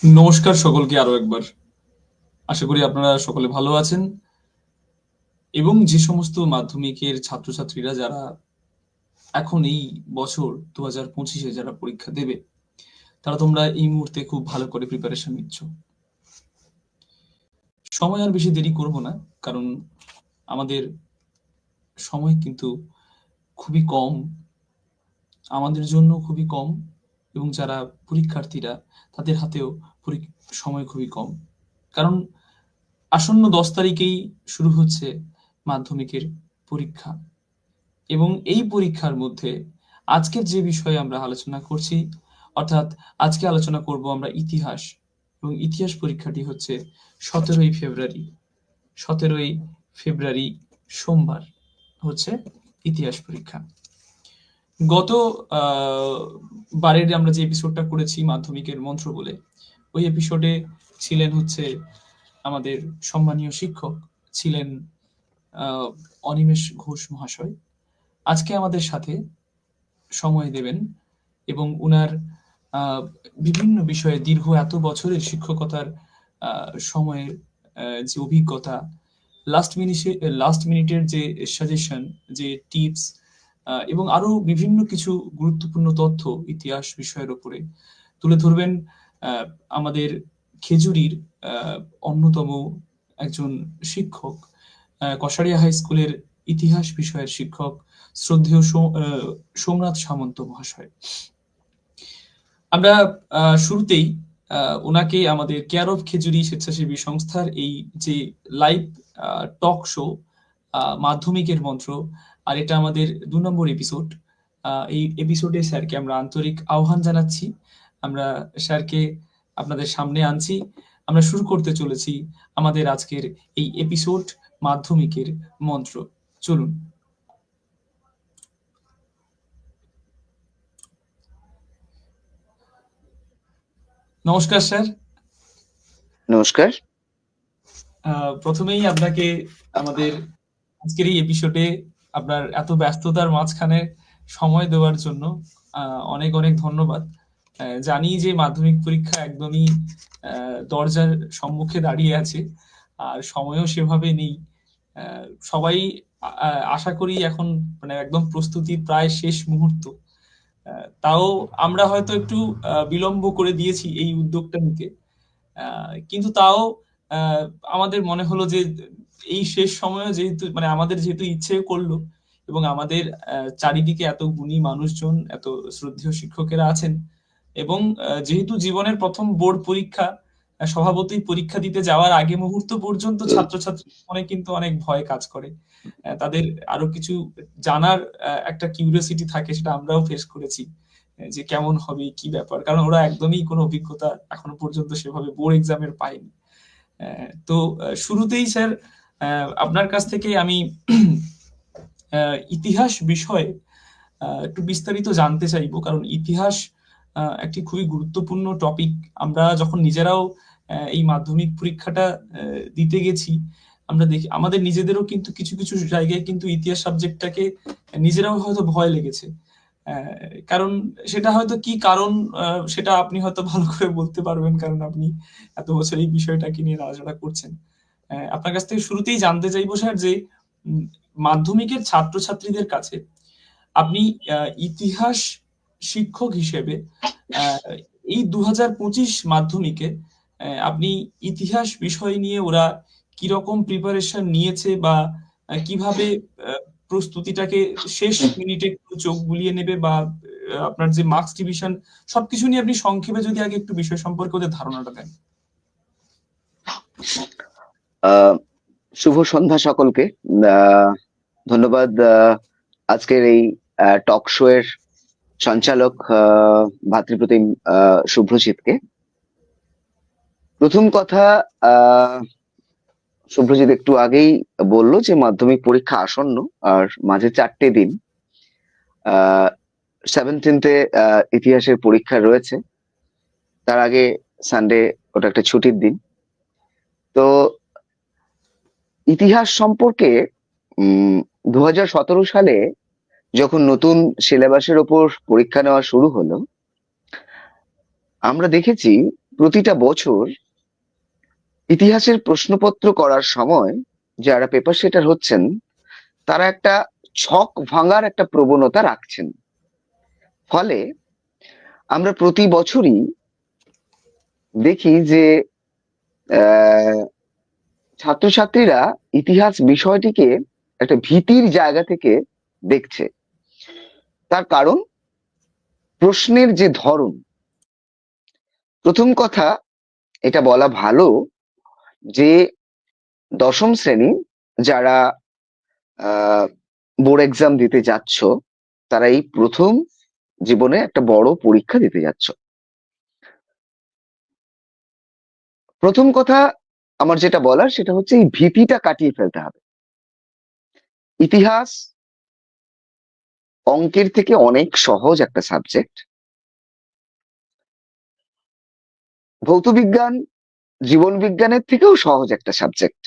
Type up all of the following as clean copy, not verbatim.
নমস্কার সকলকে আরো একবার। আশা করি আপনারা সকলে ভালো আছেন এবং যে সমস্ত মাধ্যমিকের ছাত্রছাত্রীরা যারা এখন এই বছর 2025-এ যারা পরীক্ষা দেবে, তারা তোমরা এই মুহূর্তে খুব ভালো করে প্রিপারেশন নিচ্ছ। সময় আর বেশি দেরি করব না, কারণ আমাদের সময় কিন্তু খুবই কম, আমাদের জন্য খুবই কম, এবং যারা পরীক্ষার্থীরা তাদের হাতেও সময় খুবই কম। কারণ আসন্ন 10 তারিখেই শুরু হচ্ছে মাধ্যমিকের পরীক্ষা, এবং এই পরীক্ষার মধ্যে আজকের যে বিষয়ে আমরা আলোচনা করছি, অর্থাৎ আজকে আলোচনা করব আমরা ইতিহাস, এবং ইতিহাস পরীক্ষাটি হচ্ছে 17ই ফেব্রুয়ারি। 17ই ফেব্রুয়ারি সোমবার হচ্ছে ইতিহাস পরীক্ষা। গত বারের আমরা যে এপিসোডটা করেছি মাধ্যমিকের মন্ত্র বলে, ওই এপিসোডে ছিলেন হচ্ছে আমাদের সম্মানীয় শিক্ষক, ছিলেন আহ, অনিমেষ ঘোষ মহাশয়। আজকে আমাদের সাথে সময় দেবেন এবং উনার আহ, বিভিন্ন বিষয়ে দীর্ঘ এত বছরের শিক্ষকতার সময়ের যে অভিজ্ঞতা, লাস্ট মিনিটের যে সাজেশন, যে টিপস, এবং আরো বিভিন্ন কিছু গুরুত্বপূর্ণ তথ্য ইতিহাস বিষয়ের উপরে তুলে ধরবেন। আহ, আমাদের খেজুরির আহ, অন্যতম একজন শিক্ষক, কসারিয়া হাই স্কুলের ইতিহাস বিষয়ের শিক্ষক, শ্রদ্ধেয় সোমনাথ সামন্ত মহাশয়। আমরা শুরুতেই ওনাকে আমাদের কেয়ার অফ খেজুরি স্বেচ্ছাসেবী সংস্থার এই যে লাইভ টক শো মাধ্যমিকের মন্ত্র, আর এটা আমাদের 2 নম্বর এপিসোড। এই এপিসোডে স্যারকে আমরা আন্তরিক আহ্বান জানাচ্ছি। আমরা স্যারকে আপনাদের সামনে আনছি। আমরা শুরু করতে চলেছি আমাদের আজকের এই এপিসোড, মাধ্যমিকের মন্ত্র। চলুন। নমস্কার স্যার। নমস্কার। প্রথমেই আপনাকে আমাদের আজকের এই এপিসোডে আপনার এত ব্যস্ততার মাঝখানে সময় দেওয়ার জন্য অনেক অনেক ধন্যবাদ। জানি যে মাধ্যমিক পরীক্ষা একদমই দরজার সম্মুখে দাঁড়িয়ে আছে, আর সময়ও সেভাবে নেই। সবাই আশা করি এখন মানে একদম প্রস্তুতির প্রায় শেষ মুহূর্ত। তাও আমরা হয়তো একটু বিলম্ব করে দিয়েছি এই উদ্যোগটা নিতে, কিন্তু তাও আহ, আমাদের মনে হলো যে এই শেষ সময়ে যেহেতু মানে আমাদের যেহেতু ইচ্ছে করলো, এবং আমাদের চারিদিকে এত গুণী মানুষজন, এত শ্রদ্ধেয় শিক্ষকেরা আছেন, এবং যেহেতু জীবনের প্রথম বোর্ড পরীক্ষা, স্বভাবতই পরীক্ষা দিতে যাওয়ার আগে মুহূর্ত পর্যন্ত ছাত্রছাত্রী মনে কিন্তু অনেক ভয় কাজ করে। তাদের আরো কিছু জানার একটা কিউরিওসিটি থাকে, সেটা আমরাও ফেস করেছি, যে কেমন হবে, কি ব্যাপার, কারণ ওরা একদমই কোনো অভিজ্ঞতা এখনো পর্যন্ত সেভাবে বোর্ড এক্সামের পায়নি। তো শুরুতেই স্যার, আপনার কাছ থেকে আমি ইতিহাস বিষয়ে একটু বিস্তারিত জানতে চাইবো, কারণ ইতিহাস একটি খুবই গুরুত্বপূর্ণ টপিক। আমরা যখন নিজেরাও এই মাধ্যমিক পরীক্ষাটা দিতে গেছি, আমরা দেখি আমাদের নিজেদেরও কিন্তু কিছু কিছু জায়গায় কিন্তু ইতিহাস সাবজেক্টটাকে নিজেরাও হয়তো ভয় লেগেছে। কারণ সেটা হয়তো কি কারণ, সেটা আপনি হয়তো ভালো করে বলতে পারবেন, কারণ আপনি এত বছর এই বিষয়টাকে নিয়ে নাড়াচাড়া করছেন। আপনার কাছ থেকে শুরুতেই জানতে চাইবো স্যার যে উম, মাধ্যমিকের ছাত্রছাত্রীদের কাছে আপনি ইতিহাস শিক্ষক হিসেবে আহ, এই 2025 মাধ্যমিকে আপনি ইতিহাস বিষয় নিয়ে ওরা কিরকম প্রিপারেশন নিয়েছে, বা কিভাবে প্রস্তুতিটাকে শেষ মিনিটে একটু চোখ বুলিয়ে নেবে, বা আপনার যে মার্কস ডিভিশন, সবকিছু নিয়ে আপনি সংক্ষেপে যদি আগে একটু বিষয় সম্পর্কে ওদের ধারণাটা দেন। আহ, শুভ সন্ধ্যা সকলকে। ধন্যবাদ আজকের এই টক শো এর সঞ্চালক ভাতৃপ্রতিম শুভ্রজিৎকে। প্রথম কথা, আহ, শুভ্রজিৎ একটু আগেই বলল যে মাধ্যমিক পরীক্ষা আসন্ন, আর মাঝে 4টে দিন। 17th ইতিহাসের পরীক্ষা রয়েছে, তার আগে সানডে, ওটা একটা ছুটির দিন। তো ইতিহাস সম্পর্কে 2017 সালে যখন নতুন সিলেবাসের ওপর পরীক্ষা নেওয়া শুরু হলো, আমরা দেখেছি প্রতিটা বছর ইতিহাসের প্রশ্নপত্র করার সময় যারা পেপার সেটার হচ্ছেন তারা একটা ছক ভাঙার একটা প্রবণতা রাখছেন। ফলে আমরা প্রতি বছরই দেখি যে আহ, ছাত্রছাত্রীরা ইতিহাস বিষয়টিকে একটা ভীতির জায়গা থেকে দেখছে। তার কারণ প্রশ্নের যে ধরন। প্রথম কথা এটা বলা ভালো যে দশম শ্রেণী যারা বোর্ড এক্সাম দিতে যাচ্ছ তারা এই প্রথম জীবনে একটা বড় পরীক্ষা দিতে যাচ্ছ। প্রথম কথা আমার যেটা বলার সেটা হচ্ছে এই ভীতিটা কাটিয়ে ফেলতে হবে। ইতিহাস অঙ্কের থেকে অনেক সহজ একটা সাবজেক্ট। ভৌতবিজ্ঞান জীবন বিজ্ঞানের থেকেও সহজ একটা সাবজেক্ট।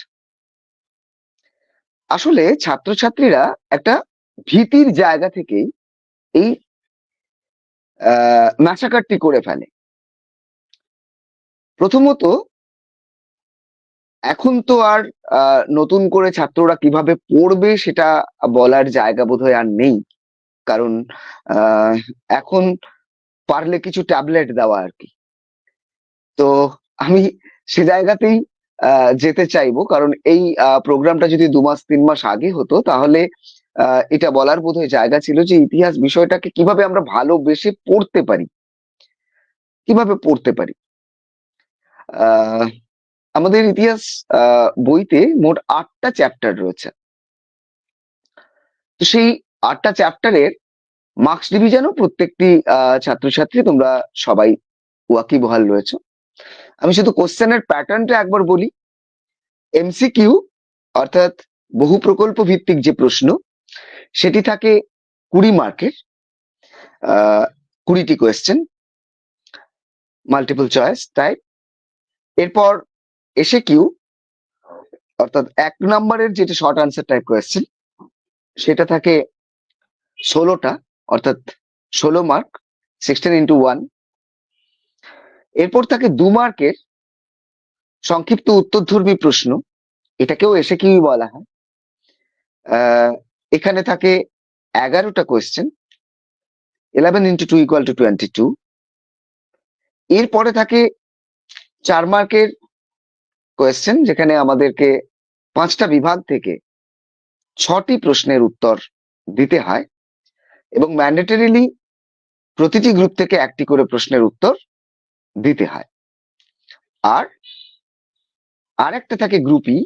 আসলে ছাত্রছাত্রীরা একটা ভীতির জায়গা থেকেই এই ম্যাসাকারটি করে ফেলে। প্রথমত এখন তো আর নতুন করে ছাত্ররা কিভাবে পড়বে সেটা বলার জায়গা বোধহয় আর নেই। কারণ আহ, এখন পারলে কিছু ট্যাবলেট দেওয়া আর কি। তো আমি সে জায়গাতেই যেতে চাইবো, কারণ এই প্রোগ্রামটা যদি 2 মাস 3 মাস আগে হতো তাহলে এটা বলার বোধহয় জায়গা ছিল যে ইতিহাস বিষয়টাকে কিভাবে আমরা ভালোবেসে পড়তে পারি, কিভাবে পড়তে পারি। আহ আমাদের ইতিহাস বইতে মোট 8টা চ্যাপ্টার রয়েছে। তো সেই 8টা চ্যাপ্টারের মার্কস ডিভিশনও প্রত্যেকটি ছাত্রছাত্রী তোমরা সবাই ওয়াকিবহাল রয়েছে। আমি শুধু কোশ্চেনের প্যাটার্নটা একবার বলি। এমসিকিউ অর্থাৎ বহু প্রকল্প ভিত্তিক যে প্রশ্ন সেটি থাকে 20 মার্কের, 20টি কোয়েশ্চেন, মাল্টিপল চয়েস টাইপ। এরপর এসে কিউ অর্থাৎ 1 নম্বরের যেটা শর্ট আনসার টাইপ কোয়েশ্চেন সেটা থাকে 16টা, অর্থাৎ 16 মার্ক, 16 × 1। এরপর থাকে 2 মার্কের সংক্ষিপ্ত উত্তরধর্মী প্রশ্ন, এটাকেও এসে কিউ বলা হয়। এখানে থাকে 11টা কোয়েশ্চেন, 11 × 2 = 22। এরপরে থাকে 4 মার্কের কোয়েশ্চেন, যেখানে আমাদেরকে 5টা বিভাগ থেকে 6টি প্রশ্নের উত্তর দিতে হয় এবং ম্যান্ডেটরিলি প্রতিটি গ্রুপ থেকে 1টি করে প্রশ্নের উত্তর দিতে হয়। আর আরেকটা থাকে গ্রুপ ই,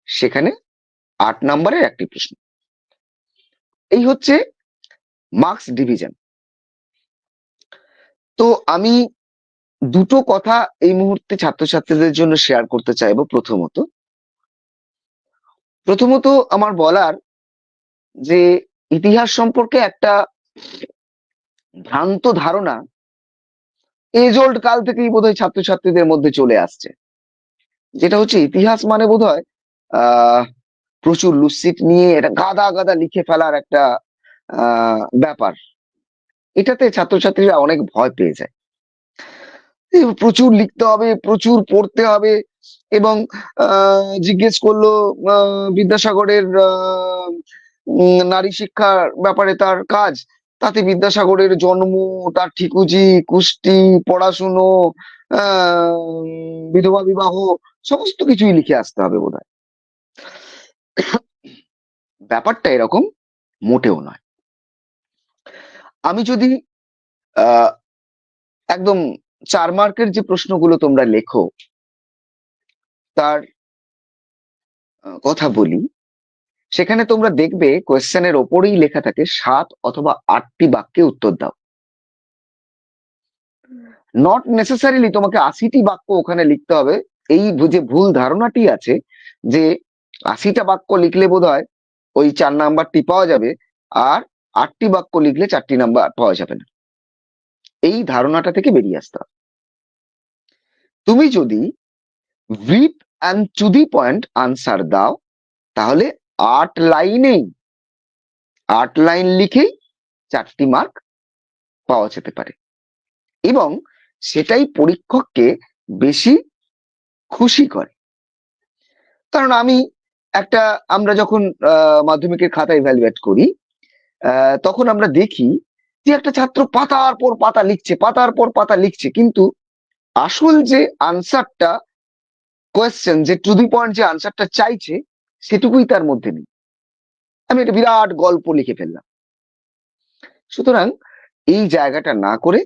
সেখানে 8 নম্বরের একটি প্রশ্ন। এই হচ্ছে মার্কস ডিভিশন। তো আমি দুটো কথা এই মুহূর্তে ছাত্রছাত্রীদের জন্য শেয়ার করতে চাইবো। প্রথমত আমার বলার যে ইতিহাস সম্পর্কে একটা ভ্রান্ত ধারণা এজ ওল্ড কাল থেকেই বোধহয় ছাত্রছাত্রীদের মধ্যে চলে আসছে, যেটা হচ্ছে ইতিহাস মানে বোধহয় আহ প্রচুর লুসিট নিয়ে এটা গাদা গাদা লিখে ফেলার একটা ব্যাপার। এটাতে ছাত্রছাত্রীরা অনেক ভয় পেয়ে যায়। প্রচুর লিখতে হবে, প্রচুর পড়তে হবে। এবং জিজ্ঞেস করলো বিদ্যাসাগরের নারী শিক্ষার ব্যাপারে তার কাজ, তাতে বিদ্যাসাগরের জন্ম, তার ঠিকুজি, কুষ্টি, পড়াশুনো, বিধবা বিবাহ, সমস্ত কিছুই লিখে আসতে হবে বোধহয়। ব্যাপারটা এরকম মোটেও নয়। আমি যদি আহ একদম 4 মার্কের যে প্রশ্নগুলো তোমরা লেখো তার কথা বলি, সেখানে তোমরা দেখবে কোয়েশ্চেনের ওপরেই লেখা থাকে 7 অথবা 8টি বাক্যে উত্তর দাও। নট নেসেসারিলি তোমাকে 80টি বাক্য ওখানে লিখতে হবে। এই যে ভুল ধারণাটি আছে যে 80টা বাক্য লিখলে বোধহয় ওই 4 নাম্বারটি পাওয়া যাবে, আর 8টি বাক্য লিখলে 4টি নাম্বার পাওয়া যাবে না। এই ধারণাটা থেকে বেরিয়ে আসতে হবে। তুমি যদি brief and to the point answer দাও তাহলে 8 লাইনেই 8 লাইন লিখেই 4টি মার্ক পাওয়া যেতে পারে, এবং সেটাই পরীক্ষককে বেশি খুশি করে। কারণ আমরা যখন মাধ্যমিকের খাতা ইভ্যালুয়েট করি, তখন আমরা দেখি যে একটা ছাত্র পাতার পর পাতা লিখছে, পাতার পর পাতা লিখছে, কিন্তু আসল যে আনসারটা, কোয়েশ্চেন যে টু দি পয়েন্ট যে আনসারটা চাইছে, সেটুকুই তার মধ্যে নেই। আমি একটা বিরাট গল্প লিখে ফেললাম। সুতরাং এই জায়গাটা না করে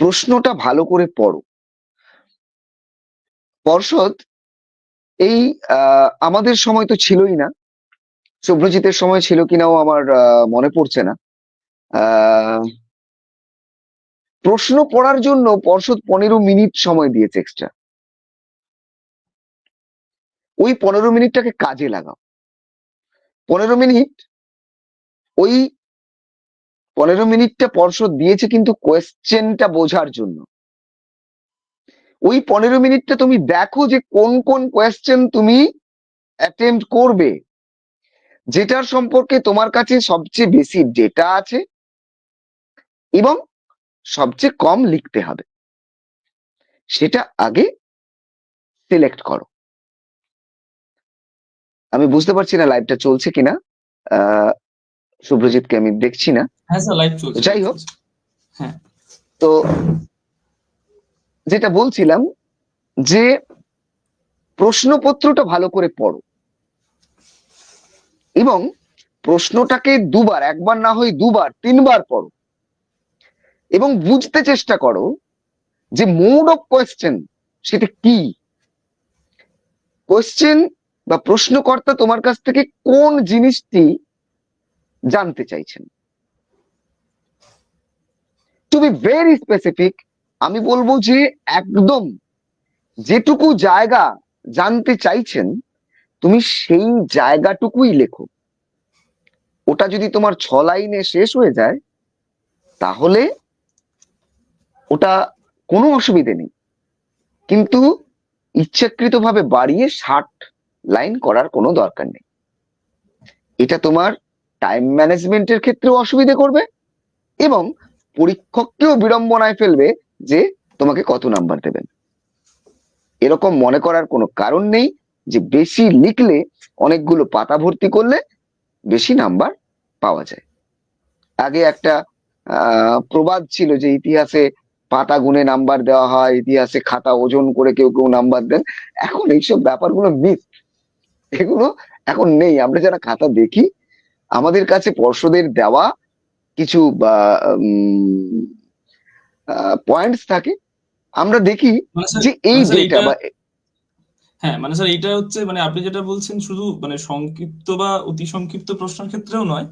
প্রশ্নটা ভালো করে পড়ো। পর্ষদ এই আমাদের সময় তো ছিলই না, শুভ্রজিতের সময় ছিল কিনাও আমার মনে পড়ছে না। আহ প্রশ্ন পড়ার জন্য পর্ষদ 15 মিনিট সময় দিয়েছে এক্সট্রা। ওই 15 মিনিটটাকে কাজে লাগাও। 15 মিনিট, ওই 15 মিনিটটা পর্ষদ দিয়েছে কিন্তু কোয়েশ্চেনটা বোঝার জন্য। ওই 15 মিনিটটা তুমি দেখো যে কোন কোন কোয়েশ্চেন তুমি অ্যাটেম্প্ট করবে, যেটার সম্পর্কে তোমার কাছে সবচেয়ে বেশি ডেটা আছে এবং সবচেয়ে কম লিখতে হবে, সেটা আগে সিলেক্ট করো। আমি বুঝতে পারছি না লাইভটা চলছে কিনা, আহ শুভ্রজিৎকে আমি দেখছি না। হ্যাঁ স্যার, লাইভ চলছে, যাই live হোক, চলছে। হ্যাঁ, তো যেটা বলছিলাম যে প্রশ্নপত্রটা ভালো করে পড়ো এবং প্রশ্নটাকে দুবার, একবার না হয় দুবার, তিনবার পড়ো এবং বুঝতে চেষ্টা করো যে মোড অফ কোয়েশ্চেন সেটা কি। কোয়েশ্চেন বা প্রশ্নকর্তা তোমার কাছ থেকে কোন জিনিসটি জানতে চাইছেন। টু বি ভেরি স্পেসিফিক, আমি বলবো যে একদম যেটুকু জায়গা জানতে চাইছেন তুমি সেই জায়গাটুকুই লেখো। ওটা যদি তোমার 6 লাইনে শেষ হয়ে যায় তাহলে ওটা কোনো অসুবিধে নেই, কিন্তু ইচ্ছাকৃতভাবে বাড়িয়ে 60 লাইন করার কোনো দরকার নেই। এটা তোমার টাইম ম্যানেজমেন্টের ক্ষেত্রেও অসুবিধে করবে এবং পরীক্ষককেও বিড়ম্বনায় ফেলবে যে তোমাকে কত নাম্বার দেবেন। এরকম মনে করার কোনো কারণ নেই যে বেশি লিখলে, অনেকগুলো পাতা ভর্তি করলে বেশি নাম্বার পাওয়া যায়। আগে একটা প্রবাদ ছিল যে ইতিহাসে পাতা গুনে নাম্বার দেওয়া হয়, ইতিহাসে খাতা ওজন করে কেউ কেউ নাম্বার দেন। এখন এইসব ব্যাপারগুলো মিথ, এগুলো এখন নেই। আমরা যারা খাতা দেখি, আমাদের কাছে পর্ষদের দেওয়া কিছু পয়েন্টস থাকে, আমরা দেখি মানে স্যার যে এই মানে স্যার ডেটা এইটা বা হ্যাঁ, মানে স্যার এইটা হচ্ছে, মানে আপনি যেটা বলছেন শুধু মানে সংক্ষিপ্ত বা অতি সংক্ষিপ্ত প্রশ্নের ক্ষেত্রেও নয়।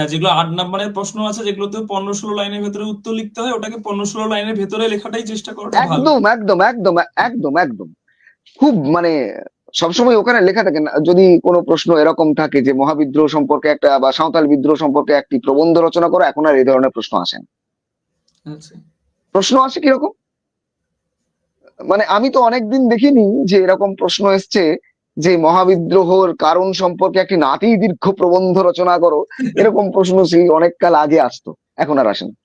যেগুলো 8 নম্বরের প্রশ্ন আছে, যেগুলোতে 15-16 লাইনের ভেতরে উত্তর লিখতে হয়, ওটাকে 15-16 লাইনের ভেতরে লেখাটাই চেষ্টা করাটা ভালো। একদম একদম একদম একদম একদম খুব মানে সবসময় ওখানে লেখা থাকে না। যদি কোনো প্রশ্ন এরকম থাকে যে মহাবিদ্রোহ সম্পর্কে একটা বা সাঁওতাল বিদ্রোহ সম্পর্কে একটি প্রবন্ধ রচনা করো, এখন আর এই ধরনের প্রশ্ন আসে না। আচ্ছা। প্রশ্ন আসে কিরকম, মানে আমি তো অনেকদিন দেখিনি যে এরকম প্রশ্ন এসছে যে মহাবিদ্রোহের কারণ সম্পর্কে একটি নাতি দীর্ঘ প্রবন্ধ রচনা করো। এরকম প্রশ্ন সেই অনেক কাল আগে আসতো, এখন আর আসে না।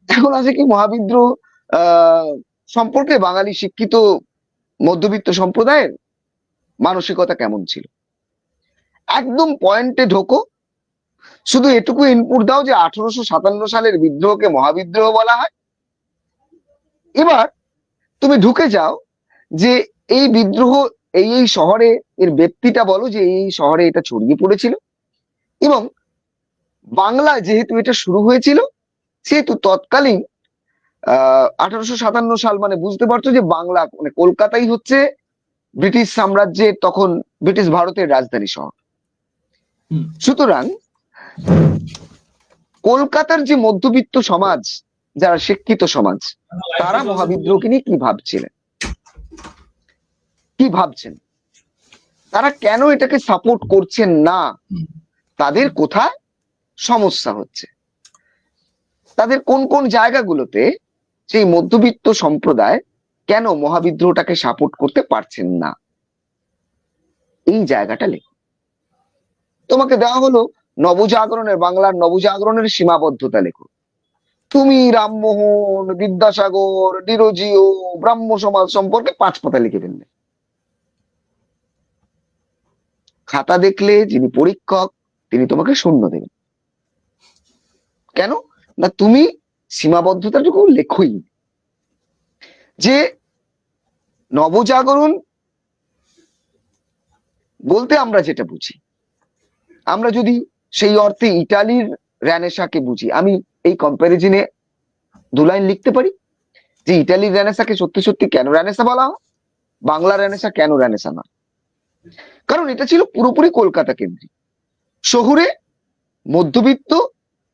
এখন আছে কি, মহাবিদ্রোহ আহ সম্পর্কে বাঙালি শিক্ষিত মধ্যবিত্ত সম্প্রদায়ের মানসিকতা কেমন ছিল, একদম পয়েন্টে ঢোকো। শুধু এটুকু ইনপুট দাও যে 1857 সালের বিদ্রোহকে মহাবিদ্রোহ বলা হয়। এবার তুমি ঢুকে যাও যে এই বিদ্রোহ এই এই শহরে, এর ব্যক্তিটা বলো যে এই শহরে এটা ছড়িয়ে পড়েছিল এবং বাংলায় যেহেতু এটা শুরু হয়েছিল, সেহেতু তৎকালীন 1857 সাল মানে বুঝতে পারছো যে বাংলা মানে কলকাতাই হচ্ছে ব্রিটিশ সাম্রাজ্যের, তখন ব্রিটিশ ভারতের রাজধানী শহর। হুম। সুতরাং কলকাতার যে মধ্যবিত্ত সমাজ, যারা শিক্ষিত সমাজ, তারা মহাবিদ্রোহকে নিয়ে কি ভাবছেন, তারা কেন এটাকে সাপোর্ট করছেন না, তাদের কোথায় সমস্যা হচ্ছে, তাদের কোন কোন জায়গাগুলোতে সেই মধ্যবিত্ত সম্প্রদায় কেন মহাবিদ্রোহটাকে সাপোর্ট করতে পারছেন না, এই জায়গাটা লেখো। তোমাকে দেওয়া হলো নবজাগরণের, বাংলার নবজাগরণের সীমাবদ্ধতা লেখো। তুমি রামমোহন, বিদ্যাসাগর, ডিরোজিও, ব্রাহ্ম সমাজ সম্পর্কে 5 পাতা লিখে ফেললে। খাতা দেখলে যিনি পরীক্ষক তিনি তোমাকে 0 দেবেন। কেন? না তুমি সীমাবদ্ধতাটুকু লেখোই। যে নবজাগরণ বলতে আমরা যেটা বুঝি, আমরা যদি সেই অর্থে ইটালির রেনেসাঁকে বুঝি, আমি এই কম্প্যারিজনে 2 লাইন লিখতে পারি যে ইটালির রেনেসাঁকে সত্যি সত্যি কেন রেনেসাঁ বলা হয়, বাংলা রেনেসাঁ কেন রেনেসাঁ না। কারণ এটা ছিল পুরোপুরি কলকাতা কেন্দ্রিক, শহুরে মধ্যবিত্ত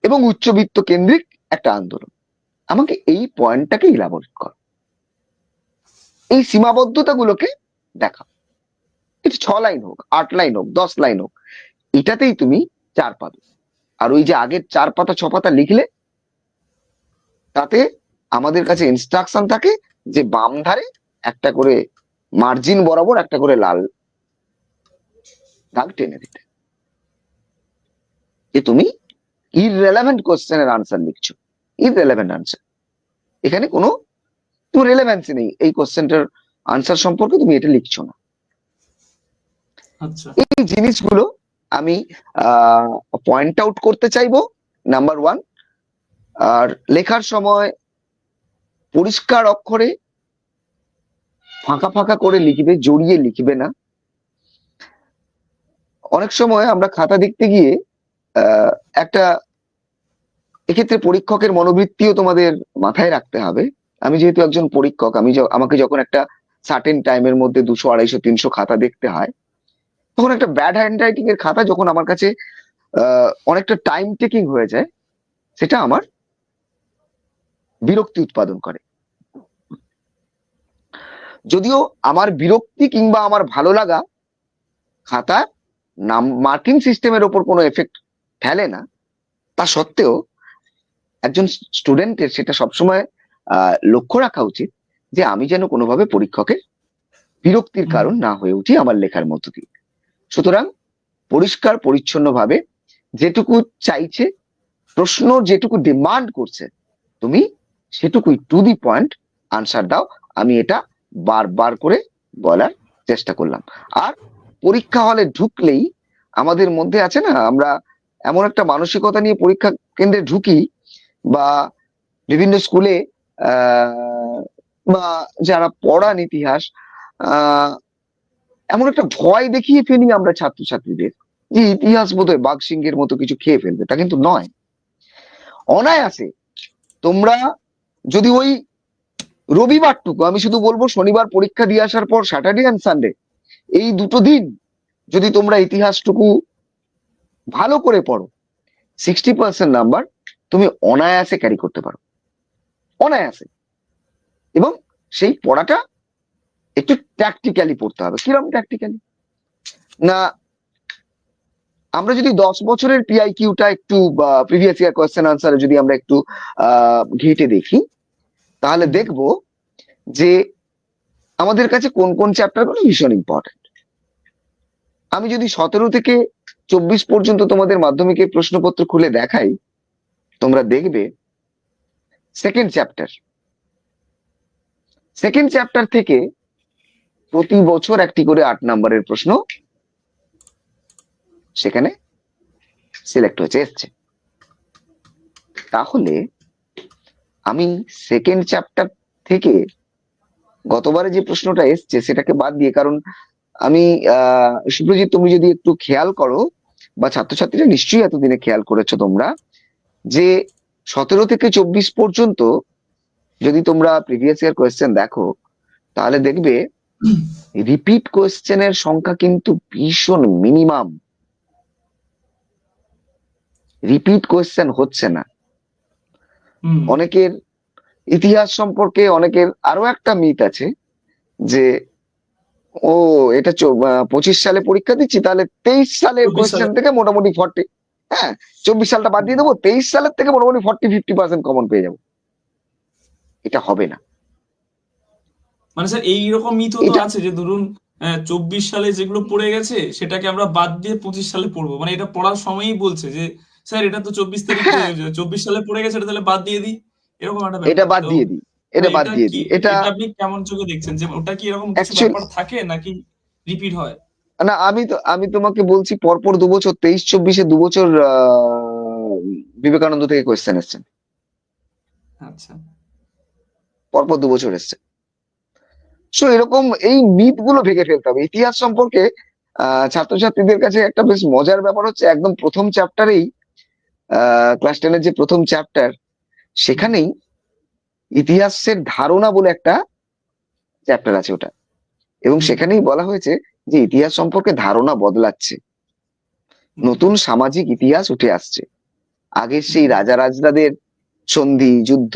এবং উচ্চবিত্ত কেন্দ্রিক একটা আন্দোলন। আমাকে এই পয়েন্টটাকে ইলাবোরেট কর, এই সীমাবদ্ধতা গুলোকে দেখা। এটা 6 লাইন হোক, 8 লাইন হোক, 10 লাইন হোক, এটাতেই তুমি 4 পাবে। আর ওই যে আগের 4 পাতা 6 পাতা লিখলে, তাতে আমাদের কাছে ইনস্ট্রাকশন থাকে যে বাম ধারে একটা করে মার্জিন বরাবর একটা করে লাল দাগ টেনে দিতে, যে তুমি ইররেলেভেন্ট কোশ্চেনের আনসার লিখছো। ইররেলেভেন্ট আনসার, এখানে কোনো রেলেভেন্সি নেই, এই কোশ্চেনটার আনসার সম্পর্কে তুমি এটা লিখছো না। আচ্ছা। এই জিনিসগুলো আমি পয়েন্ট আউট করতে চাইবো, নাম্বার 1। আর লেখার সময় পরিষ্কার অক্ষরে ফাঁকা ফাঁকা করে লিখবে, জড়িয়ে লিখবে না। অনেক সময় আমরা খাতা দেখতে গিয়ে একটা, এক্ষেত্রে পরীক্ষকের মনোবৃত্তিও তোমাদের মাথায় রাখতে হবে। আমি যেহেতু একজন পরীক্ষক, আমাকে যখন একটা সার্টেন টাইমের মধ্যে 200, 250, 300 খাতা দেখতে হয়, তখন একটা ব্যাড হ্যান্ডরাইটিং এর খাতা যখন আমার কাছে অনেকটা টাইম টেকিং হয়ে যায়, সেটা আমার বিরক্তি উৎপাদন করে। যদিও আমার বিরক্তি কিংবা আমার ভালো লাগা খাতার নাম মার্কিং সিস্টেমের ওপর কোনো এফেক্ট ফেলে না, তা সত্ত্বেও একজন স্টুডেন্টের সেটা সবসময় লক্ষ্য রাখা উচিত যে আমি যেন কোনোভাবে পরীক্ষকের বিরক্তির কারণ না হয়ে উঠি আমার লেখার মধ্য দিয়ে। সুতরাং পরিষ্কার পরিচ্ছন্ন ভাবে যেটুকু চাইছে, প্রশ্ন যেটুকু ডিমান্ড করছে, তুমি সেটুকুই টু দি পয়েন্ট আনসার দাও। আমি এটা বারবার করে বলার চেষ্টা করলাম। আর পরীক্ষা হলে ঢুকলেই আমাদের মধ্যে আছে না, আমরা এমন একটা মানসিকতা নিয়ে পরীক্ষা কেন্দ্রে ঢুকি, বা বিভিন্ন স্কুলে বা যারা পড়ান ইতিহাস, আহ এমন একটা ভয় দেখিয়ে ফেলি আমরা ছাত্রছাত্রীদের যে ইতিহাস বোধহয় বাঘ সিংহের মতো কিছু খেয়ে ফেলবে। তা কিন্তু নয়। অনায়াসে তোমরা যদি ওই রবিবারটুকু, আমি শুধু বলবো শনিবার পরীক্ষা দিয়ে আসার পর স্যাটারডে অ্যান্ড সানডে, এই 2টো দিন যদি তোমরা ইতিহাসটুকু ভালো করে পড়ো, 60% নাম্বার তুমি অনায়াসে ক্যারি করতে পারো, অনায়াসে। এবং সেই পড়াটা একটু ট্যাকটিক্যালি পড়তে হবে। কিরকম ট্যাকটিক্যালি? না, আমরা যদি 10 বছরের পিআইকিউটা একটু প্রিভিয়াস ইয়ার কোয়েশ্চেন আনসারে যদি আমরা একটু ঘেঁটে দেখি, তাহলে দেখবো যে আমাদের কাছে কোন কোন চ্যাপ্টার গুলো ভীষণ ইম্পর্টেন্ট। আমি যদি 17 থেকে 24 পর্যন্ত তোমাদের মাধ্যমিকের প্রশ্নপত্র খুলে দেখাই, তোমরা দেখবে সেকেন্ড চ্যাপ্টার থেকে প্রতি বছর একটি করে 8 নম্বরের প্রশ্ন সেখানে সিলেক্ট হয়েছে, এসছে। তাহলে আমি সেকেন্ড চ্যাপ্টার থেকে গতবারে যে প্রশ্নটা এসছে সেটাকে বাদ দিয়ে, কারণ আমি সুপ্রজিৎ, তুমি যদি একটু খেয়াল করো, বা ছাত্রছাত্রীরা নিশ্চয়ই এতদিনে খেয়াল করেছো তোমরা, যে 17 থেকে 24 পর্যন্ত যদি তোমরা প্রিভিয়াস ইয়ার কোয়েশ্চেন দেখো, তাহলে দেখবে রিপিট কোয়েশ্চেনের সংখ্যা কিন্তু ভীষণ মিনিমাম। রিপিট কোয়েশ্চেন হচ্ছে না। অনেকের ইতিহাস সম্পর্কে অনেকের আরো একটা মিথ আছে যে ও এটা 25 সালে পরীক্ষা দিচ্ছি, তাহলে 23 সালের 24 কোয়েশ্চেন থেকে মোটামুটি 40, হ্যাঁ 24 সালটা বাদ দিয়ে দেবো, 23 সালের থেকে মোটামুটি 40-50% কমন পেয়ে যাবো। এটা হবে না। মানে স্যার এইরকম মিথও তো এটা আছে যে ধরুন 24 সালে যেগুলো পড়ে গেছে সেটাকে আমরা বাদ দিয়ে 25 সালে পড়বো, মানে এটা পড়ার সময়ই বলছে যে স্যার এটা তো 24 তারিখ, হ্যাঁ, 24 সালে পড়ে গেছে, এটা তাহলে বাদ দিয়ে দিই, এরকম একটা এটা ব্যাপার বাদ তো। দিয়ে দিই, তো এটা বাদ এটা দিয়ে কি, দিই, এটা এটা আপনি কেমন চোখে দেখছেন যে ওটা কি এরকম কিছু অ্যাকচুয়ালি ব্যাপার থাকে নাকি রিপিট হয়? না, আমি তোমাকে বলছি পরপর 2 বছর 23-24-এ 2 বছর বিবেকানন্দ থেকে কোয়েশ্চেন এসছে, আচ্ছা। পরপর 2 বছর এসছে। সো এরকম এই মিথ গুলো ভেঙে ফেলতে হবে ইতিহাস সম্পর্কে। ছাত্রছাত্রীদের কাছে একটা বেশ মজার ব্যাপার হচ্ছে একদম প্রথম চ্যাপ্টারেই, ক্লাস 10-এর যে প্রথম চ্যাপ্টার, হুম। সেখানেই ইতিহাসের ধারণা বলে একটা চ্যাপ্টার আছে ওটা, এবং হুম। সেখানেই বলা হয়েছে যে ইতিহাস সম্পর্কে ধারণা বদলাচ্ছে, হুম। নতুন সামাজিক ইতিহাস উঠে আসছে। আগের সেই হুম। রাজা রাজরাদের সন্ধি যুদ্ধ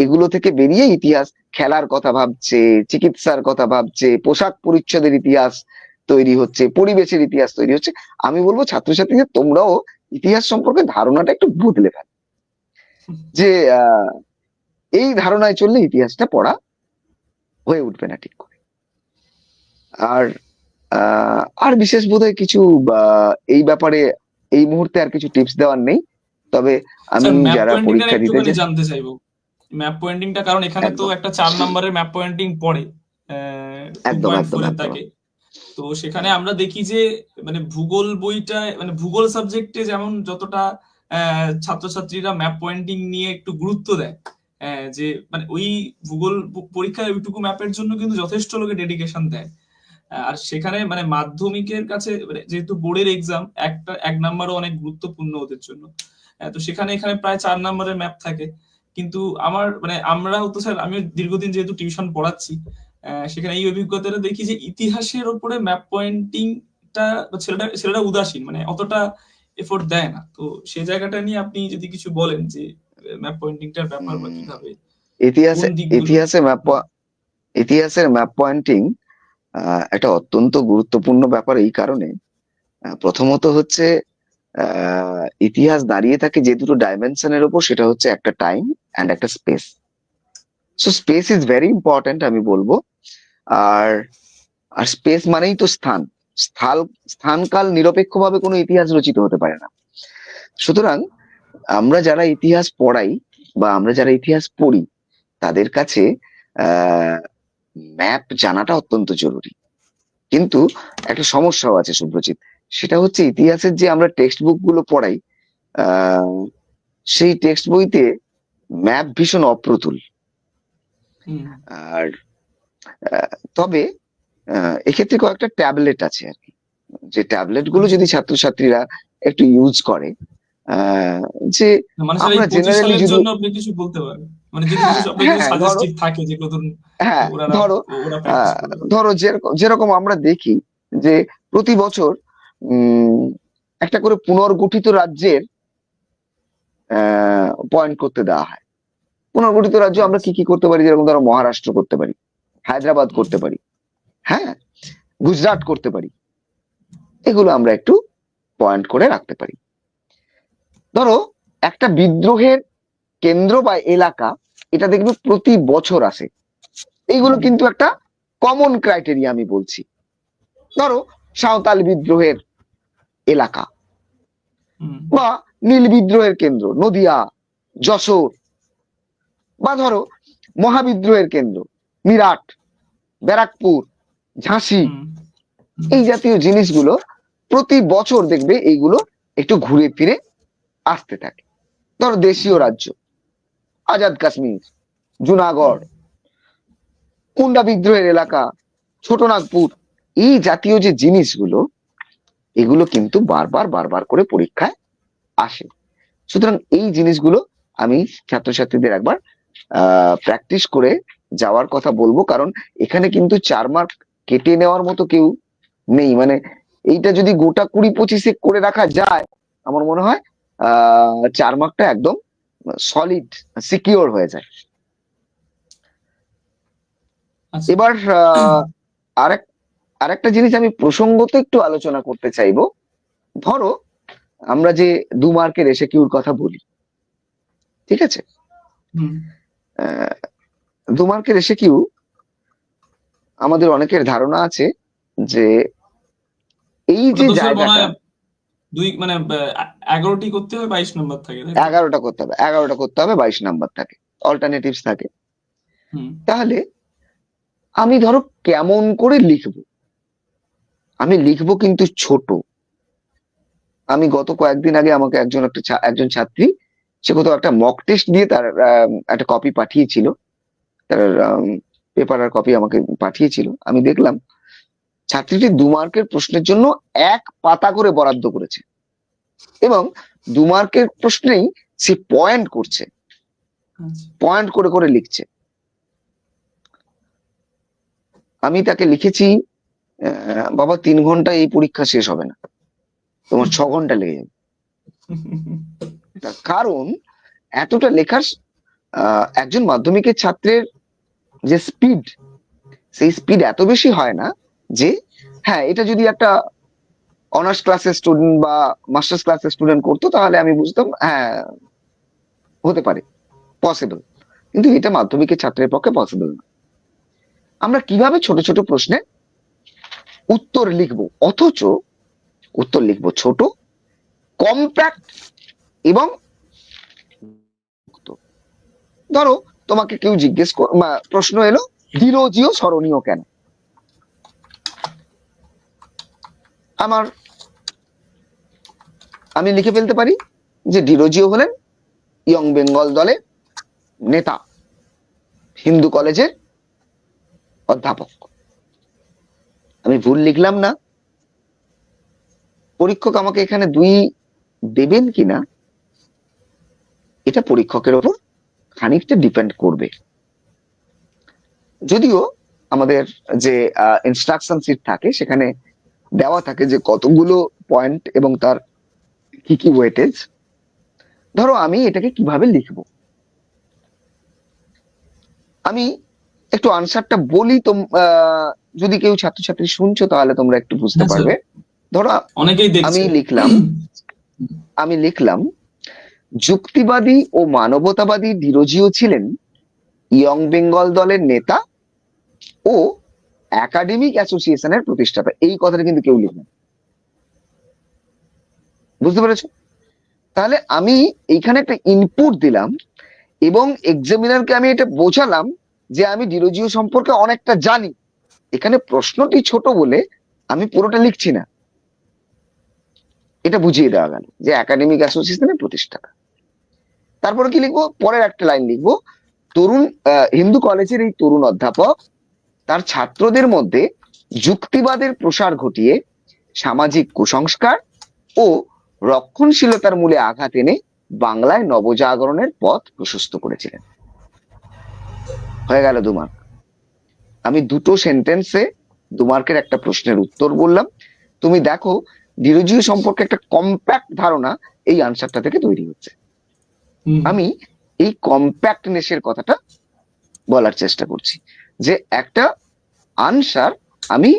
এগুলো থেকে বেরিয়ে ইতিহাস খেলার কথা ভাবছে, চিকিৎসার কথা ভাবছে, পোশাক পরিচ্ছদের ইতিহাস তৈরি হচ্ছে, পরিবেশের ইতিহাস তৈরি হচ্ছে। আমি বলবো ছাত্রছাত্রীদের তোমরাও ইতিহাস সম্পর্কে ধারণাটা একটু বদলে ফেলো, হুম। যে এই ধারণায় চললে ইতিহাসটা পড়া হয়ে উঠবে না ঠিক করে। আর আর বিশেষ বোধহয় কিছু এই ব্যাপারে এই মুহূর্তে আর কিছু টিপস দেওয়ার নেই। তবে আমি স্যার ম্যাপ যারা পয়েন্টিংটা পরীক্ষা দিতে একটুখানি যায়, জানতে চাইবো। ম্যাপ পয়েন্টিংটা, কারণ এখানে তো একদম একটা 4 নম্বরের ম্যাপ পয়েন্টিং পড়ে, টু একদম পয়েন্ট একদম ফোর এর একদম থাকে। তো সেখানে আমরা দেখি যে মানে ভূগোল বইটা, মানে ভূগোল সাবজেক্টে যেমন যতটা ছাত্রছাত্রীরা ম্যাপ পয়েন্টিং নিয়ে একটু গুরুত্ব দেয়, যে মানে ওই ভূগোল পরীক্ষায় ওইটুকু ম্যাপের জন্য কিন্তু যথেষ্ট লোকে ডেডিকেশন দেয়। আর সেখানে মানে মাধ্যমিকের কাছে, মানে যেহেতু বোর্ডের এক্সাম, একটা 1 নাম্বারও অনেক গুরুত্বপূর্ণ ওদের জন্য। তো সেখানে এখানে প্রায় 4 নম্বরের ম্যাপ থাকে। কিন্তু আমার মানে আমরাও তো স্যার, আমি দীর্ঘদিন যেহেতু টিউশন পড়াচ্ছি, সেখানে এই অভিজ্ঞতাটা দেখি যে ইতিহাসের উপরে ম্যাপ পয়েন্টিংটা ছেলেটা ছেলেটা উদাসীন, মানে অতটা এফোর্ট দেয় না। তো সেই জায়গাটা নিয়ে আপনি যদি কিছু বলেন যে ম্যাপ পয়েন্টিংটার ব্যাপার বা উম, কিভাবে, কোন ইতিহাসে দিকগুলো। ইতিহাসে ম্যাপ ইতিহাসের ম্যাপ পয়েন্টিং একটা অত্যন্ত গুরুত্বপূর্ণ ব্যাপার এই কারণে, প্রথমত হচ্ছে ইতিহাস দাঁড়িয়ে থাকে যে দুটো ডাইমেনশনের উপর, সেটা হচ্ছে একটা টাইম অ্যান্ড একটা space. So space is very important আমি বলবো। আর আর স্পেস মানেই তো স্থান, স্থান স্থানকাল নিরপেক্ষভাবে কোনো ইতিহাস রচিত হতে পারে না। সুতরাং আমরা যারা ইতিহাস পড়াই বা আমরা যারা ইতিহাস পড়ি, তাদের কাছে আহ ম্যাপ জানাটা অত্যন্ত জরুরি। কিন্তু একটা সমস্যাও আছে শুভ্রজিৎ, সেটা হচ্ছে ইতিহাসের যে আমরা টেক্সট বুক গুলো পড়াই, আহ সেই টেক্সট বইতে ম্যাপ ভীষণ অপ্রতুল। হুম। আর তবে এক্ষেত্রে কয়েকটা ট্যাবলেট আছে আর কি, যে ট্যাবলেট গুলো আচ্ছা। যদি ছাত্রছাত্রীরা একটু ইউজ করে, আহ, যে মানে স্যার এই আমরা 25 সালের জেনারেলি যদি, জন্য আপনি কিছু বলতে পারেন, মানে যদি কিছু হ্যাঁ আপনার কিছু হ্যাঁ ধরো, সাজেস্টিভ থাকে যেগুলো ধরুন হ্যাঁ ওরা ধরো, ওরা প্র্যাকটিস আহ, করবে। ধরো যেরকম যেরকম আমরা দেখি যে প্রতি বছর উম একটা করে পুনর্গঠিত রাজ্যের পয়েন্ট করতে দেওয়া হয়। পুনর্গঠিত রাজ্য আমরা কি আচ্ছা। কি করতে পারি, যেরকম ধরো মহারাষ্ট্র করতে পারি, হায়দ্রাবাদ হুম। করতে পারি, হ্যাঁ, গুজরাট করতে পারি, এগুলো আমরা একটু পয়েন্ট করে রাখতে পারি। ধরো একটা বিদ্রোহের কেন্দ্র বা এলাকা, এটা দেখবে প্রতি বছর আসে, এইগুলো হুম। কিন্তু একটা কমন ক্রাইটেরিয়া আমি বলছি। ধরো সাঁওতাল বিদ্রোহের এলাকা, হুম। বা নীল বিদ্রোহের কেন্দ্র নদিয়া, যশোর, বা ধরো মহাবিদ্রোহের কেন্দ্র মিরাট, ব্যারাকপুর, ঝাঁসি, হুম। হুম। এই জাতীয় জিনিসগুলো প্রতি বছর দেখবে এইগুলো একটু ঘুরে ফিরে আসতে থাকে। ধরো দেশীয় রাজ্য আজাদ কাশ্মীর, হুম। জুনাগড়, কুন্ডা বিদ্রোহের এলাকা, ছোটনাগপুর, এই জাতীয় যে জিনিসগুলো, এগুলো কিন্তু বারবার বারবার করে পরীক্ষায় আসে। সুতরাং এই জিনিসগুলো আমি ছাত্রছাত্রীদের একবার প্র্যাকটিস করে যাওয়ার কথা বলবো, কারণ এখানে কিন্তু 4 মার্ক কেটে নেওয়ার মতো কেউ নেই। মানে এইটা যদি গোটা 20-25-এ করে রাখা যায়, আমার মনে হয় 4 মার্কটা একদম সলিড সিকিওর হয়ে যায়। আচ্ছা। এবার আরেক আরেকটা জিনিস আমি প্রসঙ্গত একটু আলোচনা করতে চাইবো। ধরো আমরা যে 2 মার্কের এসএকিউর কথা বলি, ঠিক আছে, হুম। 2 মার্কের এসএকিউ আমাদের অনেকের ধারণা আছে যে এই ওটা যে তো স্যার মনে জায়গাটা, হয় দুই মানে 11টি করতে হবে, 22 নম্বর থাকে, তাই তো? 11টা করতে হবে, 11টা করতে হবে, 22 নাম্বার থাকে, অল্টারনেটিভস থাকে। হুম। তাহলে আমি ধরো কেমন করে লিখবো? আমি লিখবো কিন্তু ছোট। আমি গত কয়েকদিন আগে আমাকে একজন ছাত্রী, সে কোথাও একটা মক টেস্ট দিয়ে তার একটা কপি পাঠিয়েছিল, তার পেপার আর কপি আমাকে পাঠিয়েছিল। আমি দেখলাম ছাত্রীটি 2 মার্কের প্রশ্নের জন্য 1 পাতা করে বরাদ্দ করেছে, এবং 2 মার্কের প্রশ্নেই সে পয়েন্ট করছে, আচ্ছা। পয়েন্ট করে করে লিখছে। আমি তাকে লিখেছি, বাবা 3 ঘন্টায় এই পরীক্ষা শেষ হবে না, তোমার 6 ঘন্টা লেগে যাবে। তার কারণ এতটা লেখার একজন মাধ্যমিকের ছাত্রের যে স্পিড, সেই স্পিড এত বেশি হয় না যে, হ্যাঁ এটা যদি একটা অনার্স ক্লাসের স্টুডেন্ট বা মাস্টার্স ক্লাসের স্টুডেন্ট করতো তাহলে আমি বুঝতাম, হ্যাঁ হতে পারে, পসিবল। কিন্তু এটা মাধ্যমিকের ছাত্রের পক্ষে পসিবল না। আমরা কিভাবে ছোট ছোট প্রশ্নে উত্তর লিখবো, অথচ উত্তর লিখবো ছোট, কম্প্যাক্ট এবং ধরো তোমাকে কেউ প্রশ্ন এলো, ডিরোজিও স্মরণীয় কেন? আমার আমি লিখে ফেলতে পারি যে ডিরোজিও হলেন ইয়ং বেঙ্গল দলের নেতা, হিন্দু কলেজের অধ্যাপক। আমি ভুল লিখলাম না। পরীক্ষক আমাকে এখানে 2 দেবেন কিনা, এটা পরীক্ষকের ওপর খানিকটা ডিপেন্ড করবে। যদিও আমাদের যে ইনস্ট্রাকশন শিট থাকে সেখানে দেওয়া থাকে যে কতগুলো পয়েন্ট এবং তার কি কি ওয়েটেজ। ধরো আমি এটাকে কিভাবে লিখবো, আমি একটু আনসারটা বলি। যদি কেউ ছাত্রছাত্রী শুনছো তাহলে তোমরা একটু বুঝতে হ্যাঁ স্যার, পারবে। ধরো অনেকেই আমি দেখছে। লিখলাম আমি লিখলাম যুক্তিবাদী ও মানবতাবাদী ডিরোজিও ছিলেন ইয়ং বেঙ্গল দলের নেতা ও একাডেমিক অ্যাসোসিয়েশনের প্রতিষ্ঠাতা। এই কথাটা কিন্তু কেউ লিখবে না। বুঝতে পেরেছো? তাহলে আমি এইখানে একটা ইনপুট দিলাম এবং এক্সামিনারকে আমি এটা বোঝালাম যে আমি ডিরোজিও সম্পর্কে অনেকটা জানি। এখানে প্রশ্নটি ছোট বলে আমি পুরোটা লিখছি না, এটা বুঝিয়ে দেওয়া গেল যে একাডেমিক অ্যাসোসিয়েশনের প্রতিষ্ঠাতা। তারপরে কি লিখবো? পরের একটা লাইন লিখবো, তরুণ হিন্দু কলেজের এই তরুণ অধ্যাপক তার ছাত্রদের মধ্যে যুক্তিবাদের প্রসার ঘটিয়ে সামাজিক কুসংস্কার ও রক্ষণশীলতার মূলে আঘাত এনে বাংলায় নবজাগরণের পথ প্রশস্ত করেছিলেন। হয়ে গেল 2 মার্ক। আমি দুটো সেন্টেন্সে 2 মার্কের একটা প্রশ্নের উত্তর বললাম। তুমি দেখো ডিরোজিও সম্পর্কে একটা কম্প্যাক্ট ধারণা এই আনসারটা থেকে তৈরি হচ্ছে। হুম। আমি এই কম্প্যাক্টনেসের কথাটা বলার চেষ্টা করছি, যে একটা আনসার আমি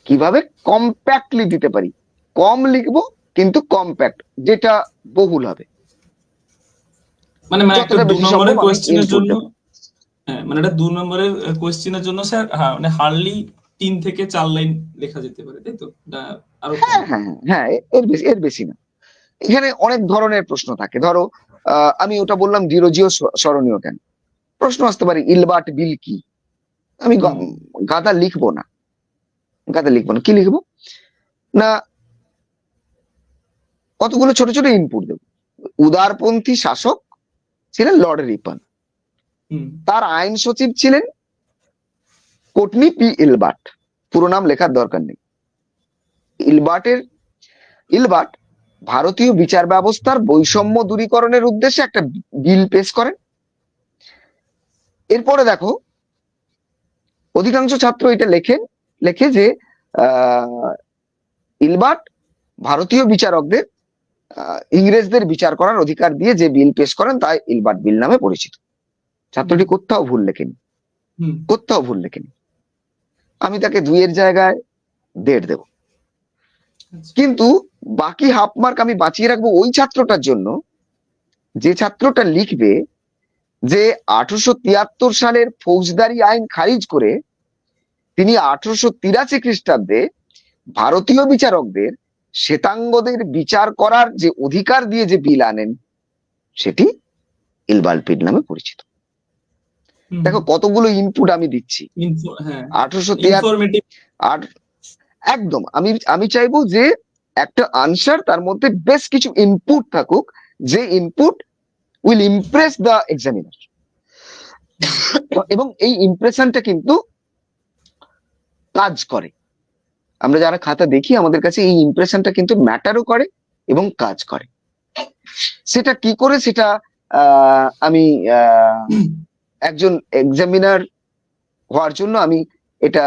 কিভাবে কম্প্যাক্টলি দিতে পারি। কম লিখবো কিন্তু কম্প্যাক্ট, যেটা বহুল হবে, মানে একটা যতটা দু বেশি সম্ভব নম্বরের আমি কোয়েশ্চেনের ইনপুট জন্য, দেবো। হ্যাঁ মানে এটা 2 নম্বরের কোয়েশ্চেনের জন্য স্যার, হ্যাঁ মানে হার্ডলি 3 থেকে 4 লাইন লেখা যেতে পারে, তাই তো? না, আরো কম? হ্যাঁ হ্যাঁ হ্যাঁ হ্যাঁ, এর বেশি না। এখানে অনেক ধরনের প্রশ্ন থাকে। ধরো আমি ওটা বললাম ডিরোজিও স্মরণীয় কেন, প্রশ্ন আসতে পারে ইলবার্ট বিল কি। আমি হুম। গাদা লিখবো না, গাদা লিখবো না, কি লিখবো না, কতগুলো ছোট ছোট ইনপুট দেবো। উদারপন্থী শাসক ছিলেন লর্ড রিপন, হুম। তার আইন সচিব ছিলেন কোটনি পি ইলবার্ট। পুরো নাম লেখার দরকার নেই। ইলবার্টের ইলবার্ট ভারতীয় বিচার ব্যবস্থার বৈষম্য দূরীকরণের উদ্দেশ্যে একটা বিল পেশ করেন। এরপরে দেখো অধিকাংশ ছাত্র এটা লেখে যে আহ ইলবার্ট ভারতীয় বিচারকদের ইংরেজদের বিচার করার অধিকার দিয়ে যে বিল পেশ করেন তাই ইলবার্ট বিল নামে পরিচিত। ছাত্রটি কোথাও ভুল লেখেনি, হুম। কোথাও ভুল লেখেনি। আমি তাকে 2-এর জায়গায় 1.5 দেবো। আচ্ছা। কিন্তু বাকি হাফ মার্ক আমি বাঁচিয়ে রাখবো ওই ছাত্রটার জন্য, যে ছাত্রটা লিখবে যে 1873 সালের ফৌজদারি আইন খারিজ করে তিনি 1883 খ্রিস্টাব্দে ভারতীয় বিচারকদের শ্বেতাঙ্গদের বিচার করার যে অধিকার দিয়ে যে বিল আনেন সেটি ইলবালপিড নামে পরিচিত। হুম, দেখো কতগুলো ইনপুট আমি দিচ্ছি। হ্যাঁ, 1873 ইনফরমেটিভ। আট একদম আমি আমি চাইবো যে একটা আনসার তার মধ্যে বেশ কিছু ইনপুট থাকুক, যে input will Impress the examiner, এবং এই ইমপ্রেশনটা কিন্তু কাজ করে। আমরা যারা খাতা দেখি আমাদের কাছে এই ইমপ্রেশনটা কিন্তু ম্যাটারও করে এবং কাজ করে। সেটা কি করে সেটা আমি একজন এক্সামিনার হওয়ার জন্য আমি এটা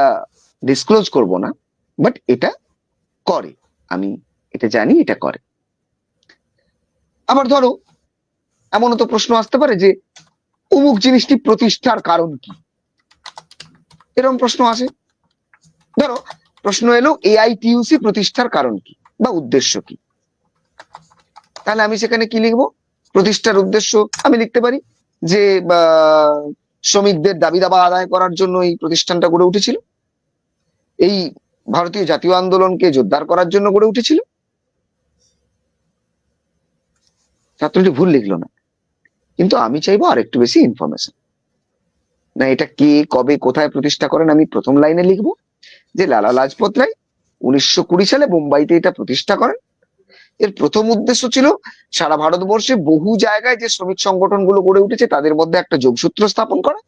ডিসক্লোজ করব না, বাট এটা করে, আমি এটা জানি এটা করে। আবার ধরো এমনও তো প্রশ্ন আসতে পারে যে অমুক জিনিসটি প্রতিষ্ঠার কারণ কি, এরকম প্রশ্ন আসে। ধরো প্রশ্ন এলো এআইটিইউসি প্রতিষ্ঠার কারণ কি বা উদ্দেশ্য কি, তাহলে আমি সেখানে কি লিখবো? প্রতিষ্ঠার উদ্দেশ্য আমি লিখতে পারি যে শ্রমিকদের দাবি দাবা আদায় করার জন্য এই প্রতিষ্ঠানটা গড়ে উঠেছিল, এই ভারতীয় জাতীয় আন্দোলনকে জোরদার করার জন্য গড়ে উঠেছিল। ছাত্রটি ভুল লিখলো না, কিন্তু আমি চাইবো আর একটু বেশি ইনফরমেশন। না, এটা কে কবে কোথায় প্রতিষ্ঠা করেন আমি প্রথম লাইনে লিখবো যে লালা লাজপত রায় 1920 সালে মুম্বাইতে এটা প্রতিষ্ঠা করেন। এর প্রথম উদ্দেশ্য ছিল সারা ভারতবর্ষে বহু জায়গায় যে শ্রমিক সংগঠনগুলো গড়ে উঠেছে তাদের মধ্যে একটা যোগসূত্র স্থাপন করা,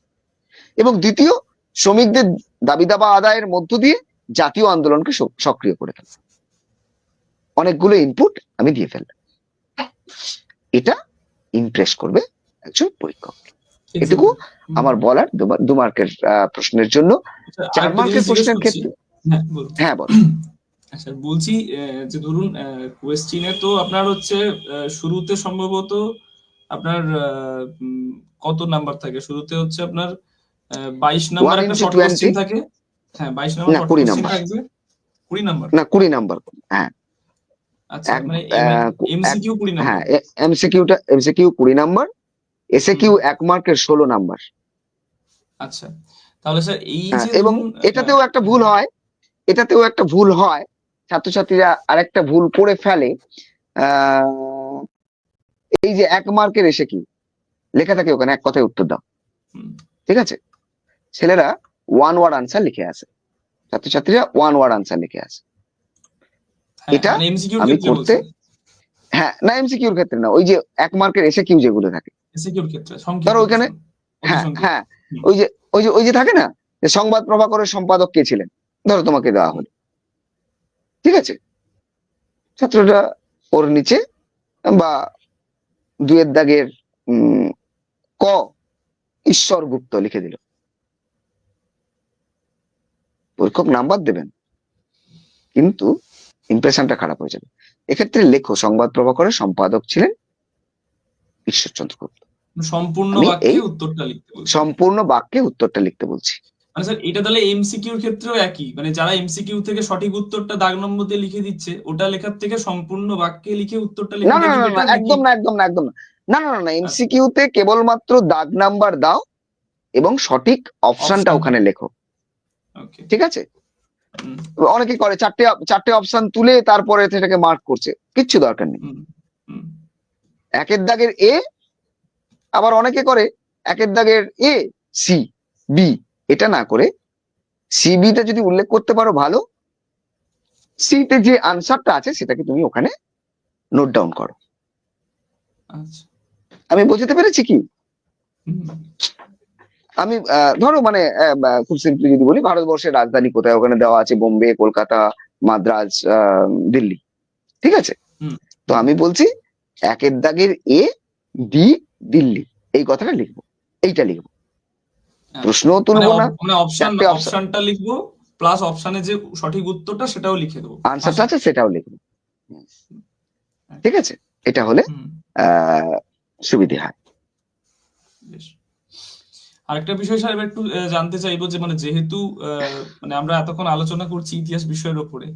এবং দ্বিতীয় শ্রমিকদের দাবি দাবা আদায়ের মধ্য দিয়ে জাতীয় আন্দোলনকে সক্রিয় করে তোলা। অনেকগুলো ইনপুট আমি দিয়ে ফেললাম, এটা ইমপ্রেস করবে একজন পরীক্ষক। এটুকু আমার বলার দু মার্কের প্রশ্নের জন্য। 4 মার্কের প্রশ্নের ক্ষেত্রে হ্যাঁ বল। আচ্ছা, বলছি যে ধরুন কোয়েশ্চেনে তো আপনার হচ্ছে শুরুতে সম্ভবত আপনার কত নাম্বার থাকে? শুরুতে হচ্ছে আপনার 22 নাম্বার একটা শর্ট কোশ্চেন থাকে। হ্যাঁ, 22 নাম্বার শর্ট কোশ্চেন থাকবে। 20 নাম্বার না 20 নাম্বার। হ্যাঁ আচ্ছা, মানে এমসিকিউ 20 নাম্বার। হ্যাঁ এমসিকিউ 20 নাম্বার, এসএকিউ 1 মার্কের 16 নাম্বার। আচ্ছা, তাহলে স্যার এই যে এবং এটাতেও একটা ভুল হয়, ছাত্রছাত্রীরা আরেকটা ভুল করে ফেলে। এই যে 1 মার্কের এসএকিউ লেখা থাকে ওখানে এক কথায় উত্তর দাও, ঠিক আছে? ছেলেরা 1 ওয়ার্ড আনসার লিখে আসে, ছাত্রছাত্রীরা 1 ওয়ার্ড আনসার লিখে আসে। এটা আমি করতে, হ্যাঁ না এমসিকিউর ক্ষেত্রে না, ওই যে 1 মার্কের এসএকিউ যেগুলো থাকে এসএকিউর ক্ষেত্রে ধরো ওইখানে, হ্যাঁ ওই যে থাকে না যে সংবাদ প্রভাকরের সম্পাদক কে ছিলেন, ধরো তোমাকে দেওয়া হলো, ঠিক আছে? ছাত্রটা ওর নিচে বা 2 দাগের ক ঈশ্বর গুপ্ত লিখে দিল, পরীক্ষক নাম্বার দেবেন কিন্তু ইমপ্রেশনটা খারাপ হয়ে যাবে। এক্ষেত্রে লেখো সংবাদ প্রভাকরের সম্পাদক ছিলেন ঈশ্বরচন্দ্র গুপ্ত। সম্পূর্ণ বাক্যে উত্তরটা লিখতে বলছি। মানে স্যার এটা তাহলে এমসিকিউর ক্ষেত্রেও একই, মানে যারা এমসিকিউ থেকে সঠিক উত্তরটা দাগ নম্বর দিয়ে লিখে দিচ্ছে ওটা লেখার থেকে সম্পূর্ণ বাক্যে লিখে উত্তরটা লিখে না একদম না এমসিকিউ তে কেবলমাত্র দাগ নাম্বার দাও এবং সঠিক অপশনটা ওখানে লেখো, ঠিক আছে? অনেকে করে চারটে অপশন তুলে তারপরে সেটাকে মার্ক করছে, কিচ্ছু দরকার নেই। 1 দাগের এ, আবার অনেকে করে 1 দাগের এ সি বি, এটা না করে সিবি তে যদি উল্লেখ করতে পারো ভালো, সি তে যে আনসারটা আছে সেটাকে তুমি ওখানে নোট ডাউন করো। আমি বোঝাতে পেরেছি কি? আমি ধরো মানে খুব সিম্পলি যদি বলি ভারতবর্ষের রাজধানী কোথায়, ওখানে দেওয়া আছে বোম্বে, কলকাতা, মাদ্রাজ, দিল্লি, ঠিক আছে? তো আমি বলছি 1 দাগের এ বি দিল্লি, এই কথাটা লিখবো, এইটা লিখবো, প্রশ্ন তুলবো না, অপশনটা লিখবো প্লাস অপশনে যে সঠিক উত্তরটা সেটাও লিখে দেবো, আনসারটা আছে সেটাও লিখবো, ঠিক আছে? এটা হলে সুবিধা হয়। আরেকটা বিষয় স্যার একটু জানতে চাইবো যে মানে যেহেতু মানে আমরা এতক্ষণ আলোচনা করছি ইতিহাস বিষয়ের উপরে,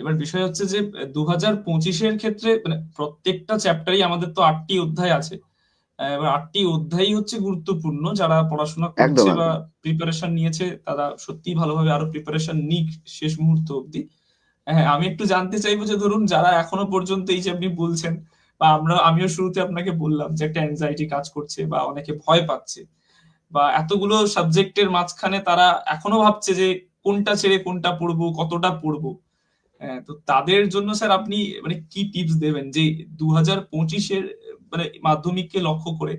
এবার বিষয় হচ্ছে যে 2025-এর ক্ষেত্রে মানে প্রত্যেকটা চ্যাপ্টারই আমাদের তো 8টি অধ্যায় আছে, এবার 8টি অধ্যায়ই হচ্ছে গুরুত্বপূর্ণ। যারা পড়াশোনা একদম করছে বা একদম। প্রিপারেশন নিয়েছে তারা সত্যিই ভালোভাবে আরো প্রিপারেশন নিক শেষ মুহূর্ত অবধি। হ্যাঁ, আমি একটু জানতে চাইবো যে ধরুন যারা এখনো পর্যন্ত এই যে আপনি বলছেন বা আমিও শুরুতে আপনাকে বললাম যে একটা অ্যাংজাইটি কাজ করছে বা অনেকে ভয় পাচ্ছে বা এতগুলো সাবজেক্টের মাঝখানে তারা এখনো ভাবছে যে কোনটা ছেড়ে কোনটা পড়বো, কতটা পড়বো। হ্যাঁ, তো তাদের জন্য স্যার আপনি মানে কি টিপস দেবেন যে 2025-এর মানে মাধ্যমিককে লক্ষ্য করে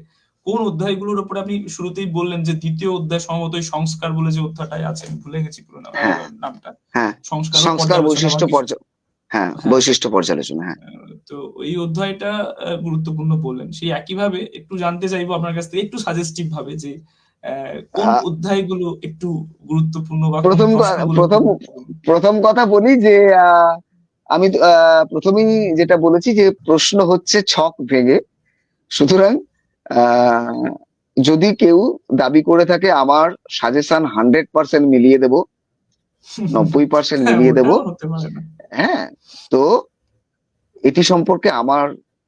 কোন অধ্যায়গুলোর উপরে আপনি শুরুতেই বললেন যে দ্বিতীয় অধ্যায় সম্ভবত ওই সংস্কার বলে যে অধ্যায়টাই আছে, আমি ভুলে গেছি পুরো হ্যাঁ নামটা। হ্যাঁ। সংস্কার ও সংস্কার পর্যালোচনা বা বৈশিষ্ট্য কিছু। হ্যাঁ, হ্যাঁ, বৈশিষ্ট্য পর্যালোচনা, হ্যাঁ। তো এই অধ্যায়টা গুরুত্বপূর্ণ বললেন। সেই একইভাবে একটু জানতে চাইবো আপনার কাছ থেকে একটু সাজেস্টিভ ভাবে যে কোন আহ, অধ্যায়গুলো একটু গুরুত্বপূর্ণ বা কোন প্রথম প্রশ্নগুলো একটু প্রথম গুরুত্বপূর্ণ। প্রথম কথা বলি যে আমি প্রথমেই যেটা বলেছি যে প্রশ্ন হচ্ছে ছক ভেঙে। সুতরাং আহ, যদি কেউ দাবি করে থাকে আমার সাজেশন 100% মিলিয়ে দেব, 90% হ্যাঁ, মিলিয়ে দেব, ওটাও হতে পারে না। হ্যাঁ, তো এটি সম্পর্কে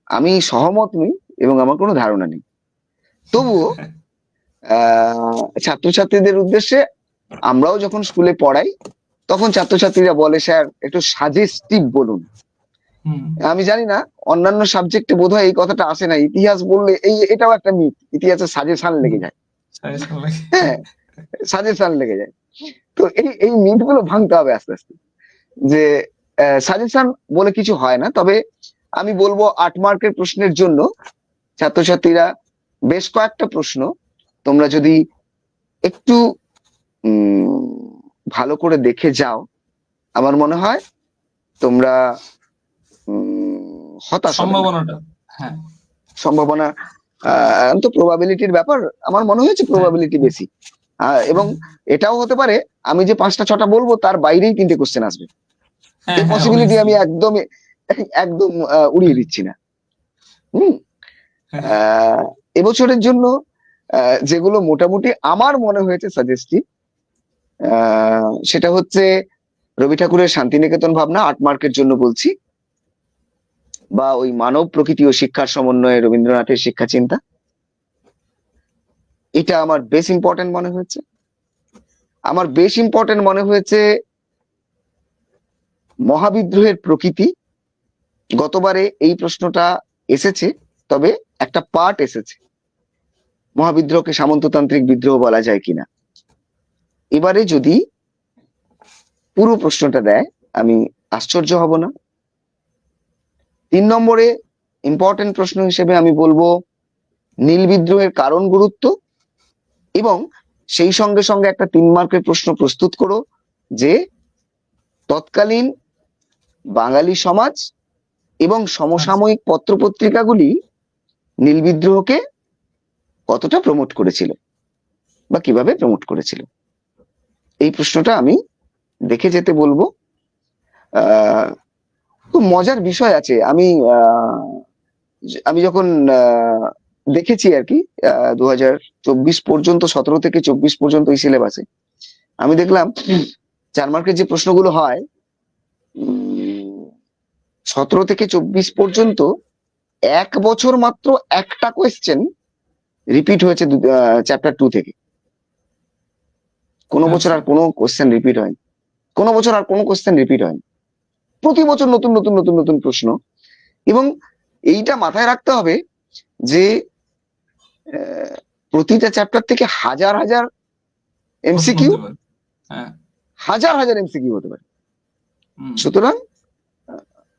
আমি সহমত নই এবং আমার কোনো ধারণা নেই। তবুও ছাত্রছাত্রীদের উদ্দেশ্যে, আমরাও যখন স্কুলে পড়াই তখন ছাত্রছাত্রীরা বলে স্যার একটু সাজেস্টিভ বলুন। হুম। আমি জানি না অন্যান্য সাবজেক্টে বোধহয় এই কথাটা আসে না, ইতিহাস বললে এটাও একটা মিথ, ইতিহাসে সাজেশন হুম, লেগে যায়। সাজেশন লাগে। হ্যাঁ, সাজেশন লেগে যায়। তো এই মিথ গুলো ভাঙতে হবে আস্তে আস্তে, যে সাজেশন বলে কিছু হয় না। তবে আমি বলবো 8 মার্কের প্রশ্নের জন্য ছাত্রছাত্রীরা বেশ কয়েকটা প্রশ্ন তোমরা যদি একটু উম ভালো করে দেখে যাও, আমার মনে হয় তোমরা হতাশ হবে না। সম্ভাবনাটা। হ্যাঁ, সম্ভাবনা তো প্রবাবিলিটির ব্যাপার, আমার মনে হয়েছে হ্যাঁ, প্রবাবিলিটি হ্যাঁ, বেশি। এবং এটাও হতে পারে আমি যে 5টা 6টা বলবো তার বাইরেই 3টে কোশ্চেন আসবে। হ্যাঁ, এই হ্যাঁ, পসিবিলিটি আমি অবভিয়াসলি। একদমই একদম উড়িয়ে দিচ্ছি না। হুম। হ্যাঁ, আহ, এবছরের জন্য যেগুলো মোটামুটি আমার মনে হয়েছে সাজেস্টিভ, সেটা হচ্ছে রবি ঠাকুরের শান্তিনিকেতন ভাবনা, 8 মার্কের জন্য বলছি, বা ওই মানব প্রকৃতি ও শিক্ষার সমন্বয়ে রবীন্দ্রনাথের শিক্ষা চিন্তা, এটা আমার বেশ ইম্পর্টেন্ট মনে হয়েছে। আমার বেশ ইম্পর্টেন্ট মনে হয়েছে মহাবিদ্রোহের প্রকৃতি। গতবারে এই প্রশ্নটা এসেছে, তবে একটা পার্ট এসেছে, মহাবিদ্রোহকে সামন্ততান্ত্রিক বিদ্রোহ বলা যায় কিনা। এবারে যদি পুরো প্রশ্নটা দেয় আমি আশ্চর্য হব না। 3 নম্বরে ইম্পর্টেন্ট প্রশ্ন হিসেবে আমি বলবো নীল বিদ্রোহের কারণ গুরুত্ব, এবং সেই সঙ্গে সঙ্গে একটা 3 মার্কের প্রশ্ন প্রস্তুত করো যে তৎকালীন বাঙালি সমাজ এবং আচ্ছা, সমসাময়িক পত্রপত্রিকাগুলি নীল বিদ্রোহকে কতটা প্রমোট করেছিল বা কিভাবে প্রমোট করেছিল। এই প্রশ্নটা আমি দেখে যেতে বলবো। আহ খুব মজার বিষয় আছে, আমি যখন দেখেছি আর কি 2024 পর্যন্ত, 17 থেকে 24 পর্যন্ত এই সিলেবাসে আমি দেখলাম 4 মার্কের যে প্রশ্নগুলো হয় 17 থেকে 24 পর্যন্ত এক বছর মাত্র একটা কোয়েশ্চেন রিপিট হয়েছে চ্যাপ্টার 2 থেকে। কোনো বছর আচ্ছা। আর কোনো কোয়েশ্চেন রিপিট হয়নি, কোনো বছর আর কোনো কোয়েশ্চেন রিপিট হয়নি। প্রতি বছর নতুন নতুন নতুন নতুন প্রশ্ন। এবং এইটা মাথায় রাখতে হবে যে আহ, প্রতিটা চ্যাপ্টার থেকে হাজার হাজার প্রশ্ন এমসিকিউ, হতে পারে। হ্যাঁ। হাজার হাজার এমসিকিউ হতে পারে। হুম। সুতরাং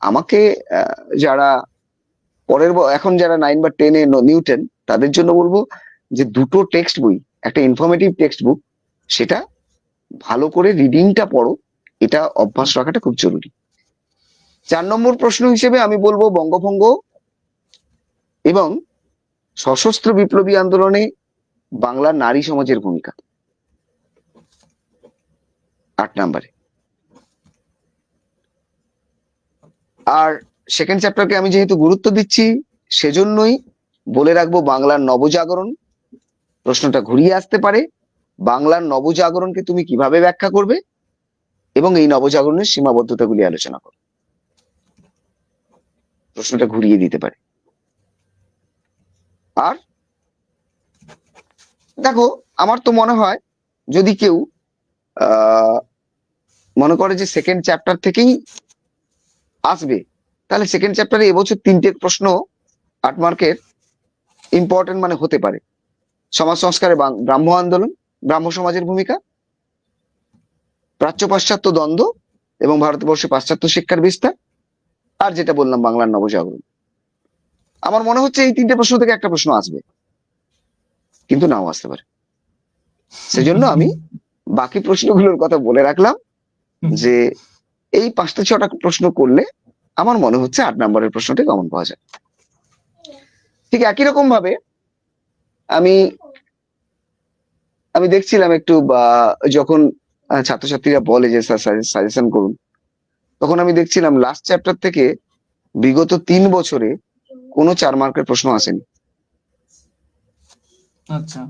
আমাকে যারা এখন যারা 9 বা 10-এ নিউ 10, তাদের জন্য বলবো যে দুটো টেক্সট বই, একটা ইনফরমেটিভ টেক্সট বুক, সেটা ভালো করে রিডিংটা পড়ো, এটা অভ্যাস রাখাটা খুব জরুরি। 4 নম্বর প্রশ্ন হিসেবে আমি বলবো বঙ্গভঙ্গ এবং সশস্ত্র বিপ্লবী আন্দোলনে বাংলার নারী সমাজের ভূমিকা, 8 নম্বরে। আর সেকেন্ড চ্যাপ্টারকে আমি যেহেতু গুরুত্ব দিচ্ছি, সেজন্যই বলে রাখবো বাংলার নবজাগরণ, প্রশ্নটা ঘুরিয়ে আসতে পারে। বাংলার নবজাগরণকে তুমি কিভাবে ব্যাখ্যা করবে এবং এই নবজাগরণের সীমাবদ্ধতাগুলি আলোচনা করো, প্রশ্নটা ঘুরিয়ে দিতে পারে। আর দেখো, আমার তো মনে হয় যদি কেউ আহ মনে করে যে সেকেন্ড চ্যাপ্টার থেকেই আসবে, তাহলে সেকেন্ড চ্যাপ্টারে এবছর 3টে প্রশ্ন 8 মার্কের ইম্পর্টেন্ট মানে হতে পারে। সমাজ সংস্কারে ব্রাহ্ম আন্দোলন, ব্রাহ্ম সমাজের ভূমিকা, প্রাচ্য পাশ্চাত্য দ্বন্দ্ব এবং ভারতবর্ষে পাশ্চাত্য শিক্ষার বিস্তার, আর যেটা বললাম বাংলার নবজাগরণ। আমার মনে হচ্ছে এই 3টে প্রশ্ন থেকে একটা প্রশ্ন আসবে, কিন্তু নাও আসতে পারে। সেজন্য আমি বাকি প্রশ্নগুলোর কথা বলে রাখলাম, যে এই 5টা 6টা প্রশ্ন করলে আমার মনে হচ্ছে 8 নম্বরের প্রশ্নটি কমন পাওয়া যায়। ঠিক একই রকম ভাবে আমি আমি দেখছিলাম একটু, বা যখন ছাত্রছাত্রীরা বলে যে স্যার সাজেশন করুন, তখন আমি দেখছিলাম লাস্ট চ্যাপ্টার থেকে বিগত 3 বছরে কোনো 4 মার্কের প্রশ্ন আসেনি। আচ্ছা।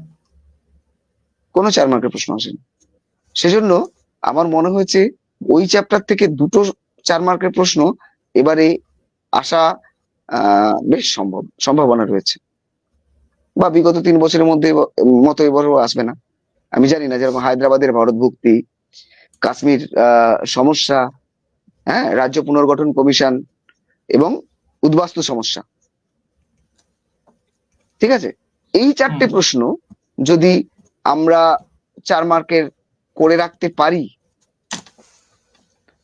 কোনো 4 মার্কের প্রশ্ন আসেনি। সেজন্য আমার মনে হয়েছে ওই চ্যাপ্টার থেকে দুটো 4 মার্কের প্রশ্ন এবারে আসা বেশ সম্ভাবনা রয়েছে, বা বিগত 3 বছরের মধ্যে মতো এবারও আসবে না। আমি জানি না, যেরকম হায়দ্রাবাদের ভারত ভুক্তি, কাশ্মীর সমস্যা, হ্যাঁ, রাজ্য পুনর্গঠন কমিশন এবং উদ্বাস্তু সমস্যা। ঠিক আছে, এই 4টে হুম প্রশ্ন যদি আমরা 4 মার্কের করে রাখতে পারি,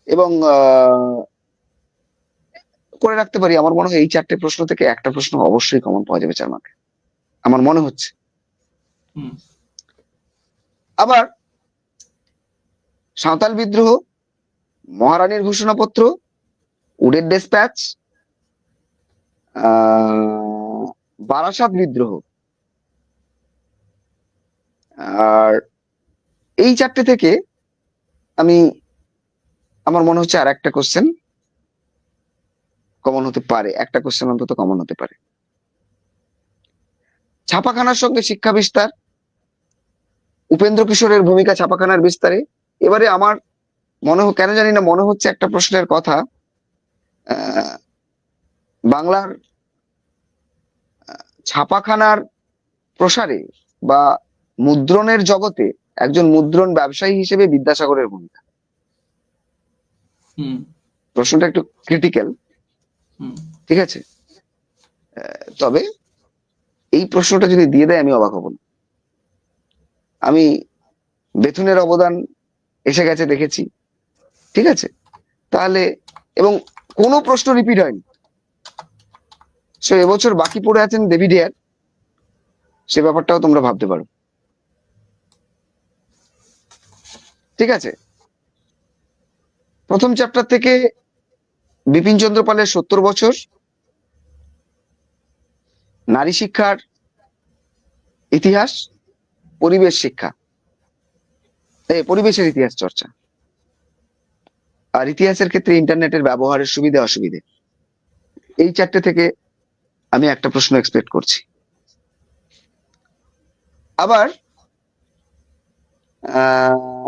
এবং করে রাখতে পারি, আমার মনে হয় এই 4টে প্রশ্ন থেকে একটা প্রশ্ন অবশ্যই কমন পাওয়া যাবে 4 মার্কে, আমার মনে হচ্ছে। হুম আবার সাঁওতাল বিদ্রোহ, মহারানীর ঘোষণাপত্র, উডের ডেসপ্যাচ, আহ বারাসাত বিদ্রোহ, আর এই 4টে থেকে আমি আমার মনে হচ্ছে আর একটা কোশ্চেন কমন হতে পারে, একটা কোশ্চেন অন্তত কমন হতে পারে। ছাপাখানার সঙ্গে শিক্ষা বিস্তার, উপেন্দ্র কিশোরের ভূমিকা ছাপাখানার বিস্তারে। এবারে আমার কেন জানি না মনে হচ্ছে একটা প্রশ্নের কথা, আহ, বাংলার ছাপাখানার প্রসারে বা মুদ্রণের জগতে একজন মুদ্রণ ব্যবসায়ী হিসেবে বিদ্যাসাগরের ভূমিকা। হুম প্রশ্নটা একটু ক্রিটিক্যাল, হুম ঠিক আছে? তবে এই প্রশ্নটা যদি দিয়ে দেয় আমি অবাক হব না। আমি বেথুনের অবদান এসে গেছে দেখেছি, ঠিক আছে? তাহলে, এবং কোনো প্রশ্ন রিপিট হয়নি। সে এবছর বাকি পড়ে আছেন ডেভিড হেয়ার, সে ব্যাপারটাও তোমরা ভাবতে পারো, ঠিক আছে? প্রথম চ্যাপ্টার থেকে বিপিন চন্দ্র পালের 70 বছর, নারী শিক্ষার ইতিহাস, পরিবেশ শিক্ষা, পরিবেশের ইতিহাস চর্চা, আর ইতিহাসের ক্ষেত্রে ইন্টারনেটের ব্যবহারের সুবিধা অসুবিধে। এই 4টে থেকে আমি একটা প্রশ্ন এক্সপেক্ট করছি। আবার আহ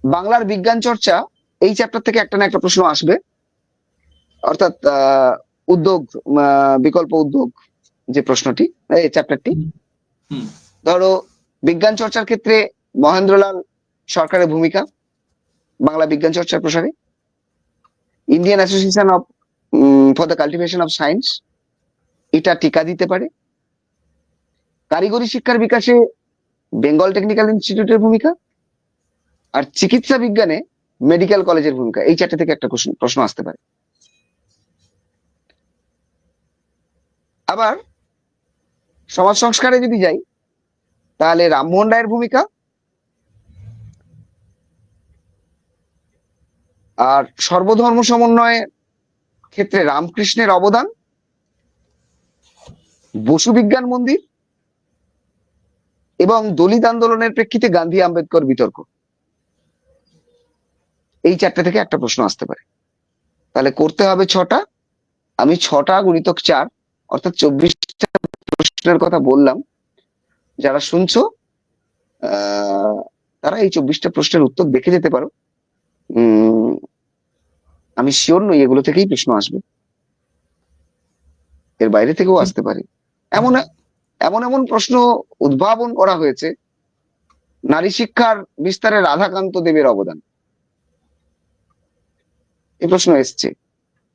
বাংলার বিজ্ঞান চর্চা, এই চ্যাপ্টার থেকে একটা না একটা প্রশ্ন আসবে। অর্থাৎ উদ্যোগ, বিকল্প উদ্যোগ, যে প্রশ্নটি, এই চ্যাপ্টারটি, হুম হুম ধরো বিজ্ঞান চর্চার ক্ষেত্রে মহেন্দ্রলাল সরকারের ভূমিকা বাংলা বিজ্ঞান চর্চার প্রসারে, Indian association of for the cultivation of science, এটা টিকা দিতে পারে। কারিগরি শিক্ষার বিকাশে বেঙ্গল টেকনিক্যাল ইনস্টিটিউটের ভূমিকা, আর চিকিৎসা বিজ্ঞানে মেডিকেল কলেজের ভূমিকা। এই 4টে থেকে একটা প্রশ্ন আসতে পারে। আবার সমাজ সংস্কারে যদি যাই, তাহলে রামমোহন রায়ের ভূমিকা, আর সর্বধর্ম সমন্বয়ের ক্ষেত্রে রামকৃষ্ণের অবদান, বসু বিজ্ঞান মন্দির, এবং দলিত আন্দোলনের প্রেক্ষিতে গান্ধী আম্বেদকর বিতর্ক। এই 4টে থেকে একটা প্রশ্ন আসতে পারে। তাহলে করতে হবে 6টা, আমি 6টা গুণিতক 4, অর্থাৎ 24টা প্রশ্নের কথা বললাম। যারা শুনছো, আহ তারা এই 24টা প্রশ্নের উত্তর দেখে যেতে পারো। উম আমি শিওর নই এগুলো থেকেই প্রশ্ন আসবে, এর বাইরে থেকেও ঠিক। আসতে পারে। এমন এমন এমন প্রশ্ন উদ্ভাবন করা হয়েছে, নারী শিক্ষার বিস্তারে রাধাকান্ত দেবের অবদান, এই প্রশ্ন এসছে।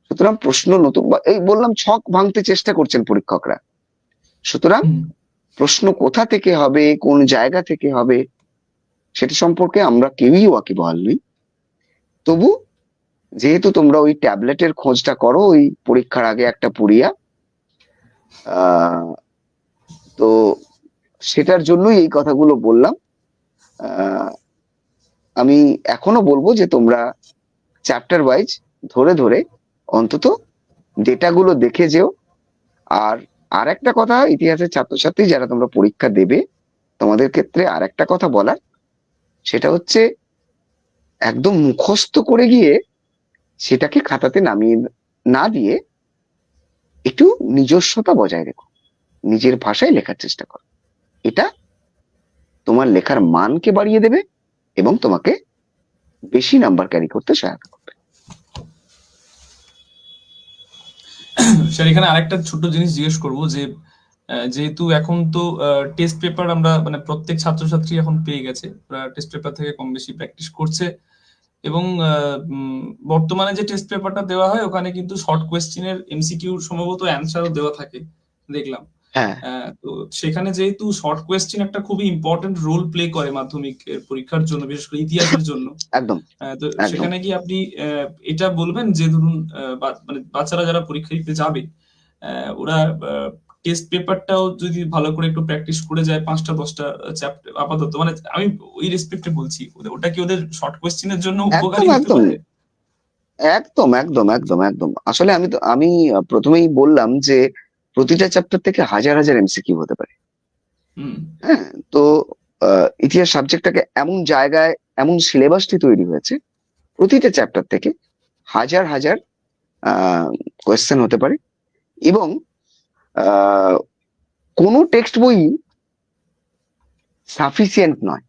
সুতরাং প্রশ্ন নতুন এই বললাম ছক ভাঙতে চেষ্টা করছেন পরীক্ষকরা। সুতরাং হুম প্রশ্ন কোথা থেকে হবে, কোন জায়গা থেকে হবে, সেটা সম্পর্কে আমরা কেউই ওয়াকিবহাল নই। তবু যেহেতু তোমরা ওই ট্যাবলেটের খোঁজটা করো ওই পরীক্ষার আগে একটা পুড়িয়া, আহ তো সেটার জন্যই এই কথাগুলো বললাম। আহ আমি এখনো বলবো যে তোমরা চ্যাপ্টার ওয়াইজ ধরে ধরে অন্তত ডেটাগুলো দেখে যেও। আর আর একটা কথা, ইতিহাসের ছাত্রছাত্রী যারা তোমরা পরীক্ষা দেবে, তোমাদের ক্ষেত্রে আর একটা কথা বলার, সেটা হচ্ছে একদম মুখস্থ করে গিয়ে সেটাকে খাতাতে নামিয়ে না দিয়ে একটু নিজস্বতা বজায় রেখো, নিজের ভাষায় লেখার চেষ্টা করো। এটা তোমার লেখার মানকে বাড়িয়ে দেবে এবং তোমাকে বেশি নাম্বার ক্যারি করতে সহায়তা করবে। স্যার, এখানে আরেকটা ছোট জিনিস জিজ্ঞেস করব যে যেহেতু এখন তো টেস্ট পেপার আমরা মানে প্রত্যেক ছাত্রছাত্রী এখন পেয়ে গেছে, টেস্ট পেপার থেকে কম বেশি প্র্যাকটিস করছে, এবং বর্তমানে যে টেস্ট পেপারটা দেওয়া হয় ওখানে কিন্তু শর্ট কোয়েশ্চেনের এমসিকিউ সম্ভবত অ্যান্সারও দেওয়া থাকে দেখলাম। হ্যাঁ, তো সেখানে যেহেতু শর্ট কোয়েশ্চেন একটা খুবই ইম্পর্টেন্ট রোল প্লে করে মাধ্যমিক পরীক্ষার জন্য, বিশেষ করে ইতিহাসের জন্য, একদম তো একদম। সেখানে কি আপনি এটা বলবেন যে ধরুন মানে বাচ্চারা যারা পরীক্ষা দিতে যাবে, ওরা টেস্ট পেপারটাও যদি ভালো করে একটু প্র্যাকটিস করে যায়, 5টা 10টা চ্যাপ্টার আপাতত, মানে আমি ওই রেসপেক্টে বলছি, ওটা কি ওদের শর্ট কোয়েশ্চেনের জন্য একদম উপকারী হতে একদম পারে? একদম একদম একদম একদম আসলে আমি প্রথমেই বললাম যে প্রতিটা চ্যাপ্টার থেকে হাজার হাজার এমসিকিউ হতে পারে। হুম হ্যাঁ, তো ইতিহাস সাবজেক্টটাকে এমন জায়গায়, এমন সিলেবাসটি তৈরি হয়েছে, প্রতিটা চ্যাপ্টার থেকে হাজার হাজার কোয়েশ্চেন হতে পারে। এবং আহ, কোনো টেক্সট বই সাফিসিয়েন্ট নয়।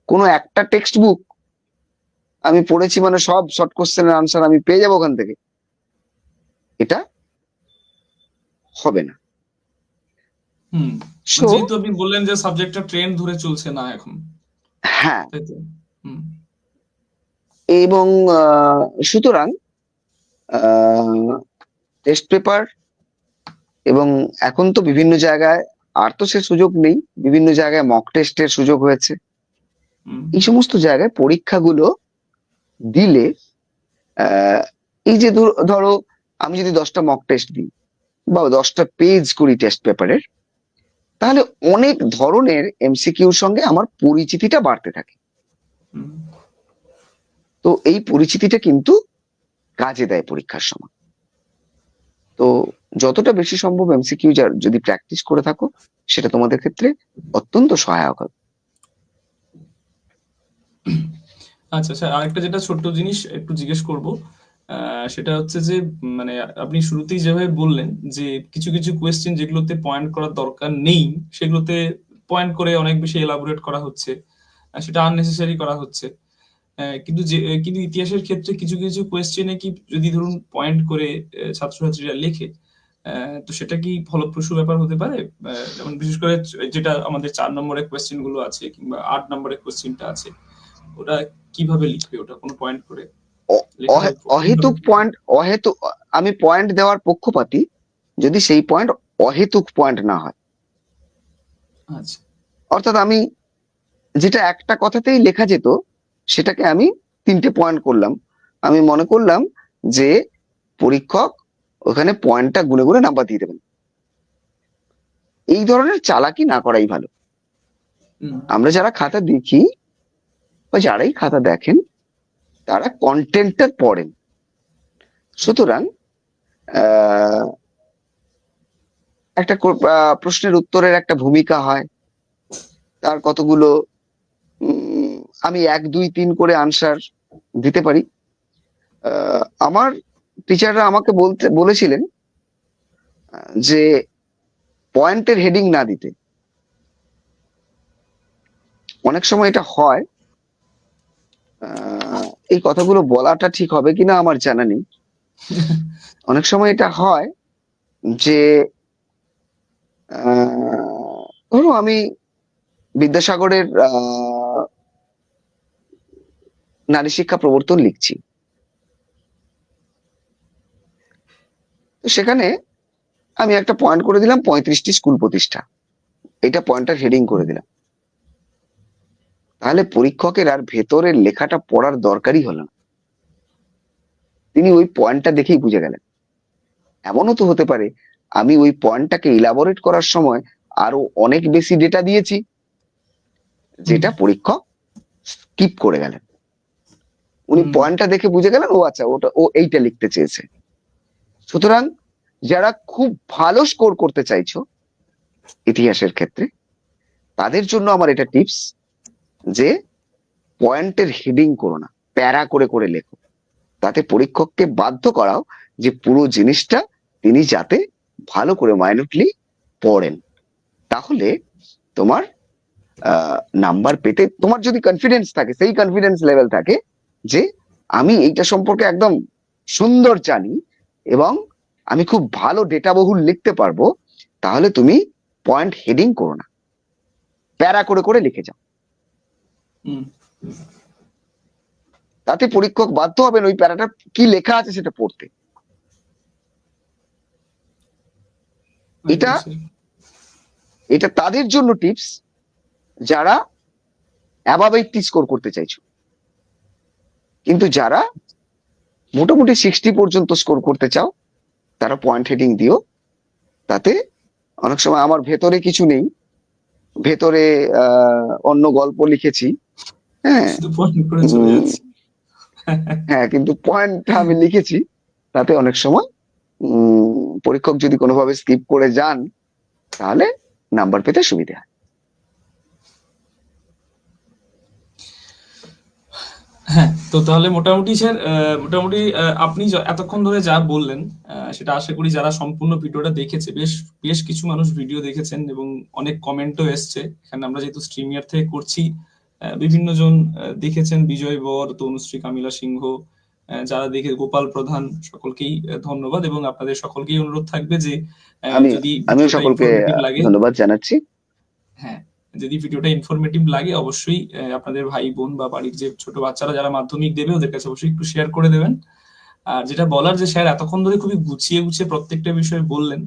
কোনো একটা টেক্সট বুক আমি পড়েছি মানে সব শর্ট কোশ্চেনের আনসার আমি পেয়ে যাবো ওখান থেকে, এটা হবে না। হুম সো যেহেতু আপনি বললেন যে সাবজেক্টটা ট্রেন্ড ধরে চলছে না এখন, হ্যাঁ, তাই তো? হুম এবং সুতরাং টেস্ট পেপার এবং এখন তো বিভিন্ন জায়গায়, আর তো সে সুযোগ নেই, বিভিন্ন জায়গায় মক টেস্টের সুযোগ হয়েছে। হুম এই সমস্ত জায়গায় পরীক্ষাগুলো দিলে আহ, এই যে ধরো আমি যদি 10টা মক টেস্ট দিই বা 10টা পেজ করি টেস্ট পেপারের, তাহলে অনেক ধরনের এমসিকিউর সঙ্গে আমার পরিচিতিটা বাড়তে থাকে। হুম তো এই পরিচিতিটা কিন্তু কাজে দেয় পরীক্ষার সময়। তো যতটা বেশি সম্ভব এমসিকিউ যদি প্র্যাকটিস করে থাকো, সেটা তোমাদের ক্ষেত্রে অত্যন্ত সহায়ক হবে। আচ্ছা স্যার, আরেকটা যেটা ছোট্ট জিনিস একটু জিজ্ঞেস করব, সেটা হচ্ছে যে মানে আপনি শুরুতেই যেভাবে বললেন যে কিছু কিছু কোয়েশ্চেন যেগুলোতে পয়েন্ট করার দরকার নেই সেগুলোতে পয়েন্ট করে অনেক বেশি এলাবোরেট করা হচ্ছে, সেটা আননেসেসারি করা হচ্ছে। কিন্তু ইতিহাসের ক্ষেত্রে কিছু কিছু কোয়েশ্চেনে কি যদি ধরুন পয়েন্ট করে ছাত্রছাত্রীরা লেখে, তো সেটা কি ফলপ্রসূ ব্যাপার হতে পারে? যেমন বিশেষ করে যেটা আমাদের 4 নম্বরের কোয়েশ্চেন গুলো আছে কিংবা 8 নম্বরের কোয়েশ্চেনটা আছে, ওটা কিভাবে লিখবে? ওটা কোনো পয়েন্ট করে লেখার অহেতুক পয়েন্ট, অহেতুক, আমি পয়েন্ট দেওয়ার পক্ষপাতী যদি সেই পয়েন্ট অহেতুক পয়েন্ট না হয়। আচ্ছা। অর্থাৎ আমি যেটা একটা কথাতেই লেখা যেত সেটাকে আমি 3টে পয়েন্ট করলাম। আমি মনে করলাম যে পরীক্ষক ওখানে পয়েন্টটা গুনে গুনে নাম্বার দিয়ে দেবেন। এই ধরনের চালাকি না করাই ভালো। হুম আমরা যারা খাতা দেখি বা যারাই খাতা দেখেন, তারা কন্টেন্টটা পড়েন। সুতরাং আহ একটা প্রশ্নের উত্তরের একটা ভূমিকা হয়, তার কতগুলো উম, আমি 1 2 3 করে আনসার দিতে পারি। আমার টিচাররা আমাকে বলেছিলেন যে পয়েন্টের হেডিং না দিতে। অনেক সময় এটা হয়, এই কথাগুলো বলাটা ঠিক হবে কিনা আমার জানা নেই। অনেক সময় এটা হয় যে ধরো আমি বিদ্যাসাগরের নারী শিক্ষা প্রবর্তন লিখছি, তো সেখানে আমি একটা পয়েন্ট করে দিলাম 35টি স্কুল প্রতিষ্ঠা, এটা পয়েন্টটার হেডিং করে দিলাম। তাহলে পরীক্ষকের আর ভেতরের লেখাটা পড়ার দরকারই হলো না, তিনি ওই পয়েন্টটা দেখেই বুঝে গেলেন। এমনও তো হতে পারে আমি ওই পয়েন্টটাকে ইলাবোরেট করার সময় আরো অনেক বেশি ডেটা দিয়েছি, হুম যেটা পরীক্ষক স্কিপ করে গেলেন। উনি হুম পয়েন্টটা দেখে বুঝে গেলেন, ও আচ্ছা ওটা ও এইটা লিখতে চেয়েছে। সুতরাং যারা খুব ভালো স্কোর করতে চাইছো ইতিহাসের ক্ষেত্রে, তাদের জন্য আমার এটা টিপস যে পয়েন্টের হেডিং করো না, প্যারা করে করে লেখো। তাতে পরীক্ষককে বাধ্য করাও যে পুরো জিনিসটা তিনি যাতে ভালো করে মাইনুটলি পড়েন। তাহলে তোমার নাম্বার পেতে তোমার যদি কনফিডেন্স থাকে, সেই কনফিডেন্স লেভেল থাকে যে আমি এইটা সম্পর্কে একদম সুন্দর জানি এবং আমি খুব ভালো ডেটা বহুল লিখতে পারবো, তাহলে তুমি পয়েন্ট হেডিং করো না, প্যারা করে করে লিখে যাও। হুম তাতে পরীক্ষক বাধ্য হবেন ওই প্যারাটা কি লেখা আছে সেটা পড়তে। এটা একদম স্যার। এটা তাদের জন্য টিপস যারা অ্যাবাভ 80 স্কোর করতে চাইছো। কিন্তু যারা মোটামুটি 60 পর্যন্ত স্কোর করতে চাও, তারা পয়েন্ট হেডিং দিও। তাতে অনেক সময় আমার ভেতরে কিছু নেই, ভেতরে অন্য গল্প লিখেছি, হ্যাঁ, শুধু পয়েন্ট করে চলে উম, যাচ্ছে। হ্যাঁ, কিন্তু পয়েন্টটা আমি লিখেছি। তাতে অনেক সময় পরীক্ষক যদি কোনোভাবে স্কিপ করে যান, তাহলে নাম্বার পেতে সুবিধা হয়। হ্যাঁ, তো তাহলে মোটামুটি স্যার, মোটামুটি আপনি এতক্ষণ ধরে যা বললেন, সেটা আশা করি যারা সম্পূর্ণ ভিডিওটা দেখেছে, বেশ বেশ কিছু মানুষ ভিডিও দেখেছেন এবং অনেক কমেন্টও এসছে। এখানে আমরা যেহেতু স্ট্রিমিয়ার থেকে করছি, বিভিন্ন জন দেখেছেন, বিজয় বর, তনুশ্রী, কামিলা সিংহ, যারা দেখে, গোপাল প্রধান, সকলকেই ধন্যবাদ। এবং আপনাদের সকলকেই অনুরোধ থাকবে যে আমি যদি আমিও ভিডিওটা সকলকে ইনফরমেটিভ লাগে, ধন্যবাদ জানাচ্ছি। হ্যাঁ, যদি ভিডিওটা ইনফরমেটিভ লাগে অবশ্যই আপনাদের ভাই বোন বা বাড়ির যে ছোট বাচ্চারা যারা মাধ্যমিক দেবে ওদের কাছে অবশ্যই একটু শেয়ার করে দেবেন। আর যেটা বলার, যে স্যার এতক্ষণ ধরে খুবই গুছিয়ে গুছিয়ে প্রত্যেকটা বিষয় বললেন,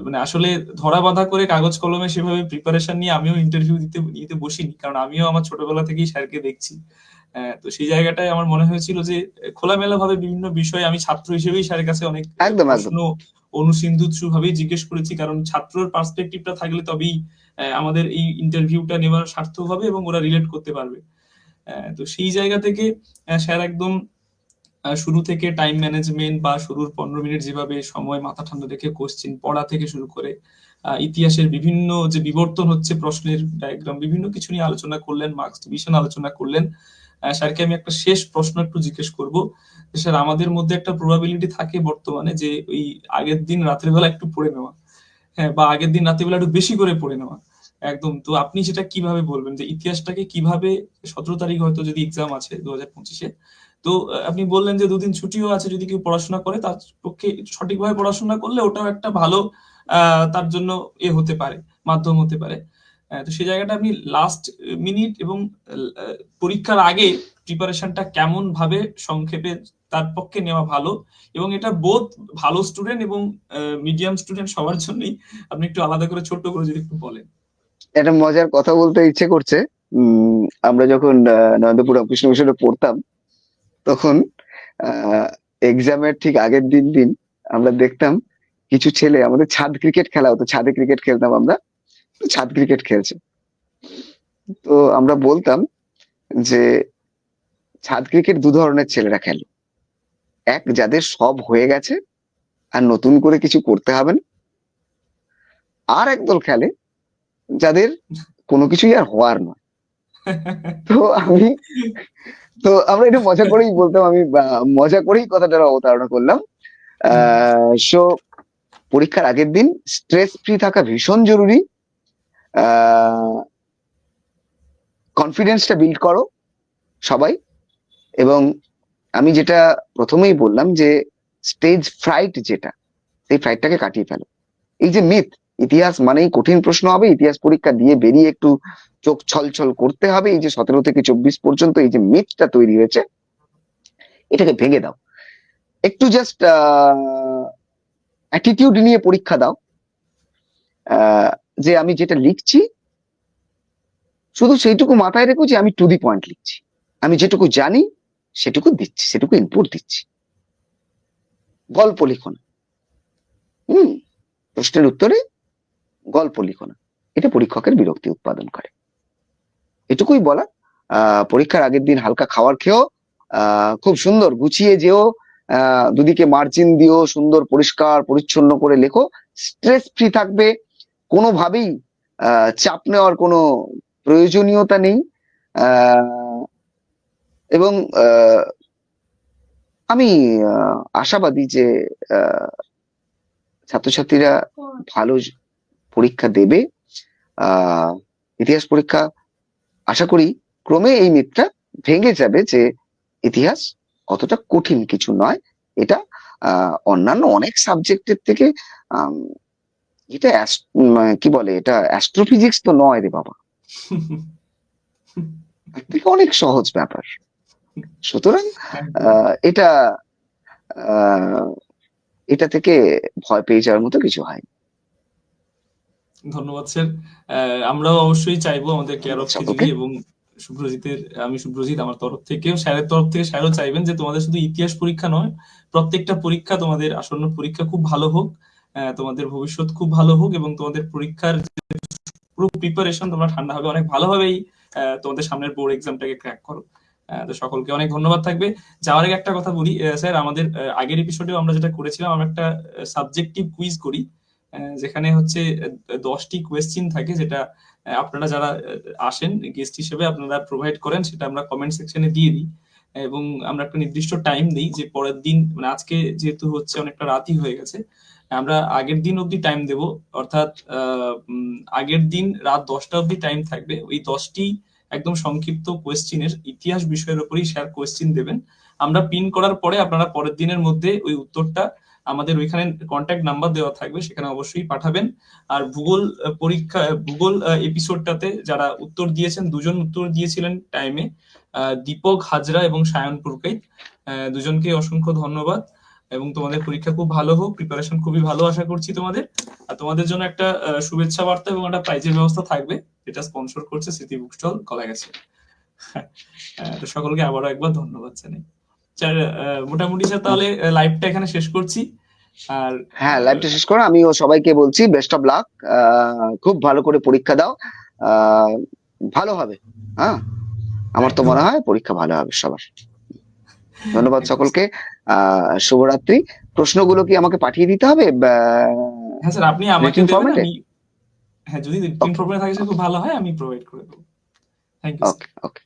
মানে আসলে ধরা বাঁধা করে কাগজ কলমে সেভাবে প্রিপারেশন নিয়ে আমিও ইন্টারভিউ দিতে বসিনি, কারণ আমিও আমার ছোটবেলা থেকেই স্যারকে দেখছি। তো সেই জায়গাটায় আমার মনে হয়েছিল যে খোলামেলা ভাবে বিভিন্ন বিষয় আমি ছাত্র হিসেবেই স্যারের কাছে অনেক একদম একদম। প্রশ্ন অনুসিন্ধুৎসু ভাবেই জিজ্ঞেস করেছি, কারণ ছাত্রর পার্সপেক্টিভটা থাকলে তবেই আমাদের এই ইন্টারভিউটা নেওয়ার সার্থক হবে এবং ওরা রিলেট করতে পারবে। তো সেই জায়গা থেকে স্যার একদম শুরু থেকে টাইম ম্যানেজমেন্ট বা শুরুর 15 মিনিট যেভাবে সময় মাথা ঠান্ডা রেখে কোশ্চেন পড়া থেকে শুরু করে ইতিহাসের বিভিন্ন যে বিবর্তন হচ্ছে, প্রশ্নের ডায়াগ্রাম, বিভিন্ন কিছু নিয়ে আলোচনা করলেন, মার্কস ডিভিশন আলোচনা করলেন। স্যারকে আমি একটা শেষ প্রশ্ন একটু জিজ্ঞেস করব, যে স্যার আমাদের মধ্যে একটা প্রবাবিলিটি থাকে বর্তমানে যে ওই আগের দিন রাতের বেলা একটু পড়ে নেওয়া, হ্যাঁ, বা আগের দিন রাতের বেলা একটু বেশি করে পড়ে নেওয়া, একদম। তো আপনি সেটা কিভাবে বলবেন যে ইতিহাসটাকে কিভাবে, 17 তারিখ হয়তো যদি এক্সাম আছে 2025-এ, তো আপনি বললেন যে দুদিন ছুটিও আছে, যদি কেউ পড়াশোনা করে তার পক্ষে সঠিকভাবে পড়াশোনা করলে ওটাও একটা ভালো তার জন্য হতে পারে, মাধ্যম হতে পারে। তো সেই জায়গাটা আপনি লাস্ট মিনিট এবং পরীক্ষার আগে প্রিপারেশনটা কেমন ভাবে সংক্ষেপে তার পক্ষে নেওয়া ভালো, এবং এটা বোধ ভালো স্টুডেন্ট এবং মিডিয়াম স্টুডেন্ট সবার জন্যই, আপনি একটু আলাদা করে ছোট্ট করে যদি একটু বলেন। একটা মজার কথা বলতে ইচ্ছে করছে। আমরা যখন নরেন্দ্রপুর রামকৃষ্ণ মিশনে পড়তাম, তখন এক্সামের ঠিক আগের দিন আমরা দেখতাম কিছু ছেলে, আমাদের ছাদ ক্রিকেট খেলা হতো, ছাদে ক্রিকেট খেলতাম আমরা, তো ছাদ ক্রিকেট খেলছে। তো আমরা বলতাম যে ছাদ ক্রিকেট দু ধরনের ছেলেরা খেলে, এক যাদের সব হয়ে গেছে আর নতুন করে কিছু করতে হবে না, আর একদল খেলে যাদের কোনো কিছুই আর হওয়ার নয়। তো আমি তো আমরা এটা মজা করেই বলতাম, আমি মজা করেই কথাটার অবতারণা করলাম। সো পরীক্ষার আগের দিন স্ট্রেস ফ্রি থাকা ভীষণ জরুরি। কনফিডেন্সটা বিল্ড করো সবাই। এবং আমি যেটা প্রথমেই বললাম যে স্টেজ ফ্রাইট যেটা, সেই ফ্রাইটটাকে কাটিয়ে ফেলো। এই যে মিথ ইতিহাস মানেই কঠিন প্রশ্ন হবে, ইতিহাস পরীক্ষা দিয়ে বেরিয়ে একটু চোখ ছলছল করতে হবে। এই যে 17 থেকে 24 পর্যন্ত এই যে মিথটা তৈরি হয়েছে, এটাকে ভেঙে দাও। একটু জাস্ট অ্যাটিটিউড নিয়ে পরীক্ষা দাও, আহ, যে আমি যেটা লিখছি শুধু সেইটুকু মাথায় রেখো যে আমি টু দি পয়েন্ট লিখছি, আমি যেটুকু জানি সেটুকু দিচ্ছি, সেটুকু ইনপুট দিচ্ছি। গল্প লিখো না, হম, প্রশ্নের উত্তরে গল্প লিখো না, এটা পরীক্ষকের বিরক্তি উৎপাদন করে। এটুকুই বলা। পরীক্ষার আগের দিন হালকা খাবার খেও, খুব সুন্দর গুছিয়ে যেও, দুদিকে মার্জিন দিও, সুন্দর পরিষ্কার পরিচ্ছন্ন করে লেখো, স্ট্রেস ফ্রি থাকবে, কোনোভাবেই চাপ নেওয়ার কোনো প্রয়োজনীয়তা নেই। আহ, এবং আমি আশাবাদী যে আহ, ছাত্রছাত্রীরা ভালো পরীক্ষা দেবে। আহ ইতিহাস পরীক্ষা আশা করি ক্রমে এই মিথটা ভেঙে যাবে যে ইতিহাস অতটা কঠিন কিছু নয়। এটা অন্যান্য অনেক সাবজেক্টের থেকে আম, এটা কি বলে, এটা অ্যাস্ট্রোফিজিক্স তো নয় রে বাবা, এর থেকে অনেক সহজ ব্যাপার। সুতরাং এটা আহ এটা থেকে ভয় পেয়ে যাওয়ার মতো কিছু হয়। ধন্যবাদ স্যার। আমরাও অবশ্যই চাইবো আমাদের কেয়ার অফ সকলকে কেজিবি এবং শুভ্রজিতের, আমি শুভ্রজিৎ আমার তরফ থেকেও, স্যারের তরফ থেকে স্যারও চাইবেন যে তোমাদের শুধু ইতিহাস পরীক্ষা নয়, প্রত্যেকটা পরীক্ষা, তোমাদের আসন্ন পরীক্ষা খুব ভালো হোক, তোমাদের ভবিষ্যৎ খুব ভালো হোক, এবং তোমাদের পরীক্ষার পুরো প্রিপারেশন তোমরা ঠান্ডা হবে অনেক ভালোভাবেই তোমাদের সামনের বোর্ড এক্সামটাকে ক্র্যাক করো। তো সকলকে অনেক ধন্যবাদ থাকবে। যাওয়ার আগে একটা কথা বলি স্যার, আমাদের আগের এপিসোডেও আমরা যেটা করেছিলাম, আমরা একটা সাবজেক্টিভ কুইজ করি, যেখানে হচ্ছে 10টি কোয়েশ্চিন থাকে, যেটা আপনারা যারা আসেন গেস্ট হিসেবে আপনারা প্রোভাইড করেন, সেটা আমরা কমেন্ট সেকশনে দিয়ে দিই, এবং আমরা একটা নির্দিষ্ট টাইম দিই যে পরের দিন, মানে আজকে যেহেতু হচ্ছে অনেকটা রাতই হয়ে গেছে, আমরা আগের দিন অবধি টাইম দেব, অর্থাৎ আগের দিন রাত 10টা অবধি টাইম থাকবে। ওই 10টি একদম সংক্ষিপ্ত কোয়েশ্চিনের ইতিহাস বিষয়ের উপরই স্যার কোয়েশ্চিন দেবেন। আমরা পিন করার পরে আপনারা পরের দিনের মধ্যে ওই উত্তরটা আমাদের ওইখানে কন্ট্যাক্ট নাম্বার দেওয়া থাকবে, সেখানে অবশ্যই পাঠাবেন। আর ভূগোল পরীক্ষা, ভূগোল এপিসোডটাতে যারা উত্তর দিয়েছেন, দুজন উত্তর দিয়েছিলেন টাইমে, দীপক হাজরা এবং সায়ন পুরকাইত, দুজনকে অসংখ্য ধন্যবাদ। এবং তোমাদের পরীক্ষা খুব ভালো হোক, প্রিপারেশন খুবই ভালো আশা করছি তোমাদের। আর তোমাদের জন্য একটা শুভেচ্ছা বার্তা এবং একটা প্রাইজের ব্যবস্থা থাকবে, যেটা স্পন্সর করছে স্মৃতি বুক স্টল কলাগাছি। তো সকলকে আবারও একবার ধন্যবাদ জানাই স্যার। মোটামুটি স্যার তাহলে লাইভটা এখানে শেষ করছি। আর হ্যাঁ, লাইভটা শেষ করো। আমিও সবাইকে বলছি বেস্ট অফ লাক, খুব ভালো করে পরীক্ষা দাও, আহ ভালো হবে। হ্যাঁ, আমার তো একদম মনে হয় পরীক্ষা ভালো হবে সবার। ধন্যবাদ একদম সকলকে। শুভরাত্রি। প্রশ্নগুলো কি আমাকে পাঠিয়ে দিতে হবে হ্যাঁ স্যার, আপনি আমাকে রিটিন দেবেন, ফরম্যাটে? আমি, হ্যাঁ যদি রিটিন ওকে, ফর্মে থাকে স্যার ওকে, খুব ভালো হয়, আমি প্রোভাইড করে দেবো। Thank you sir. Okay, okay.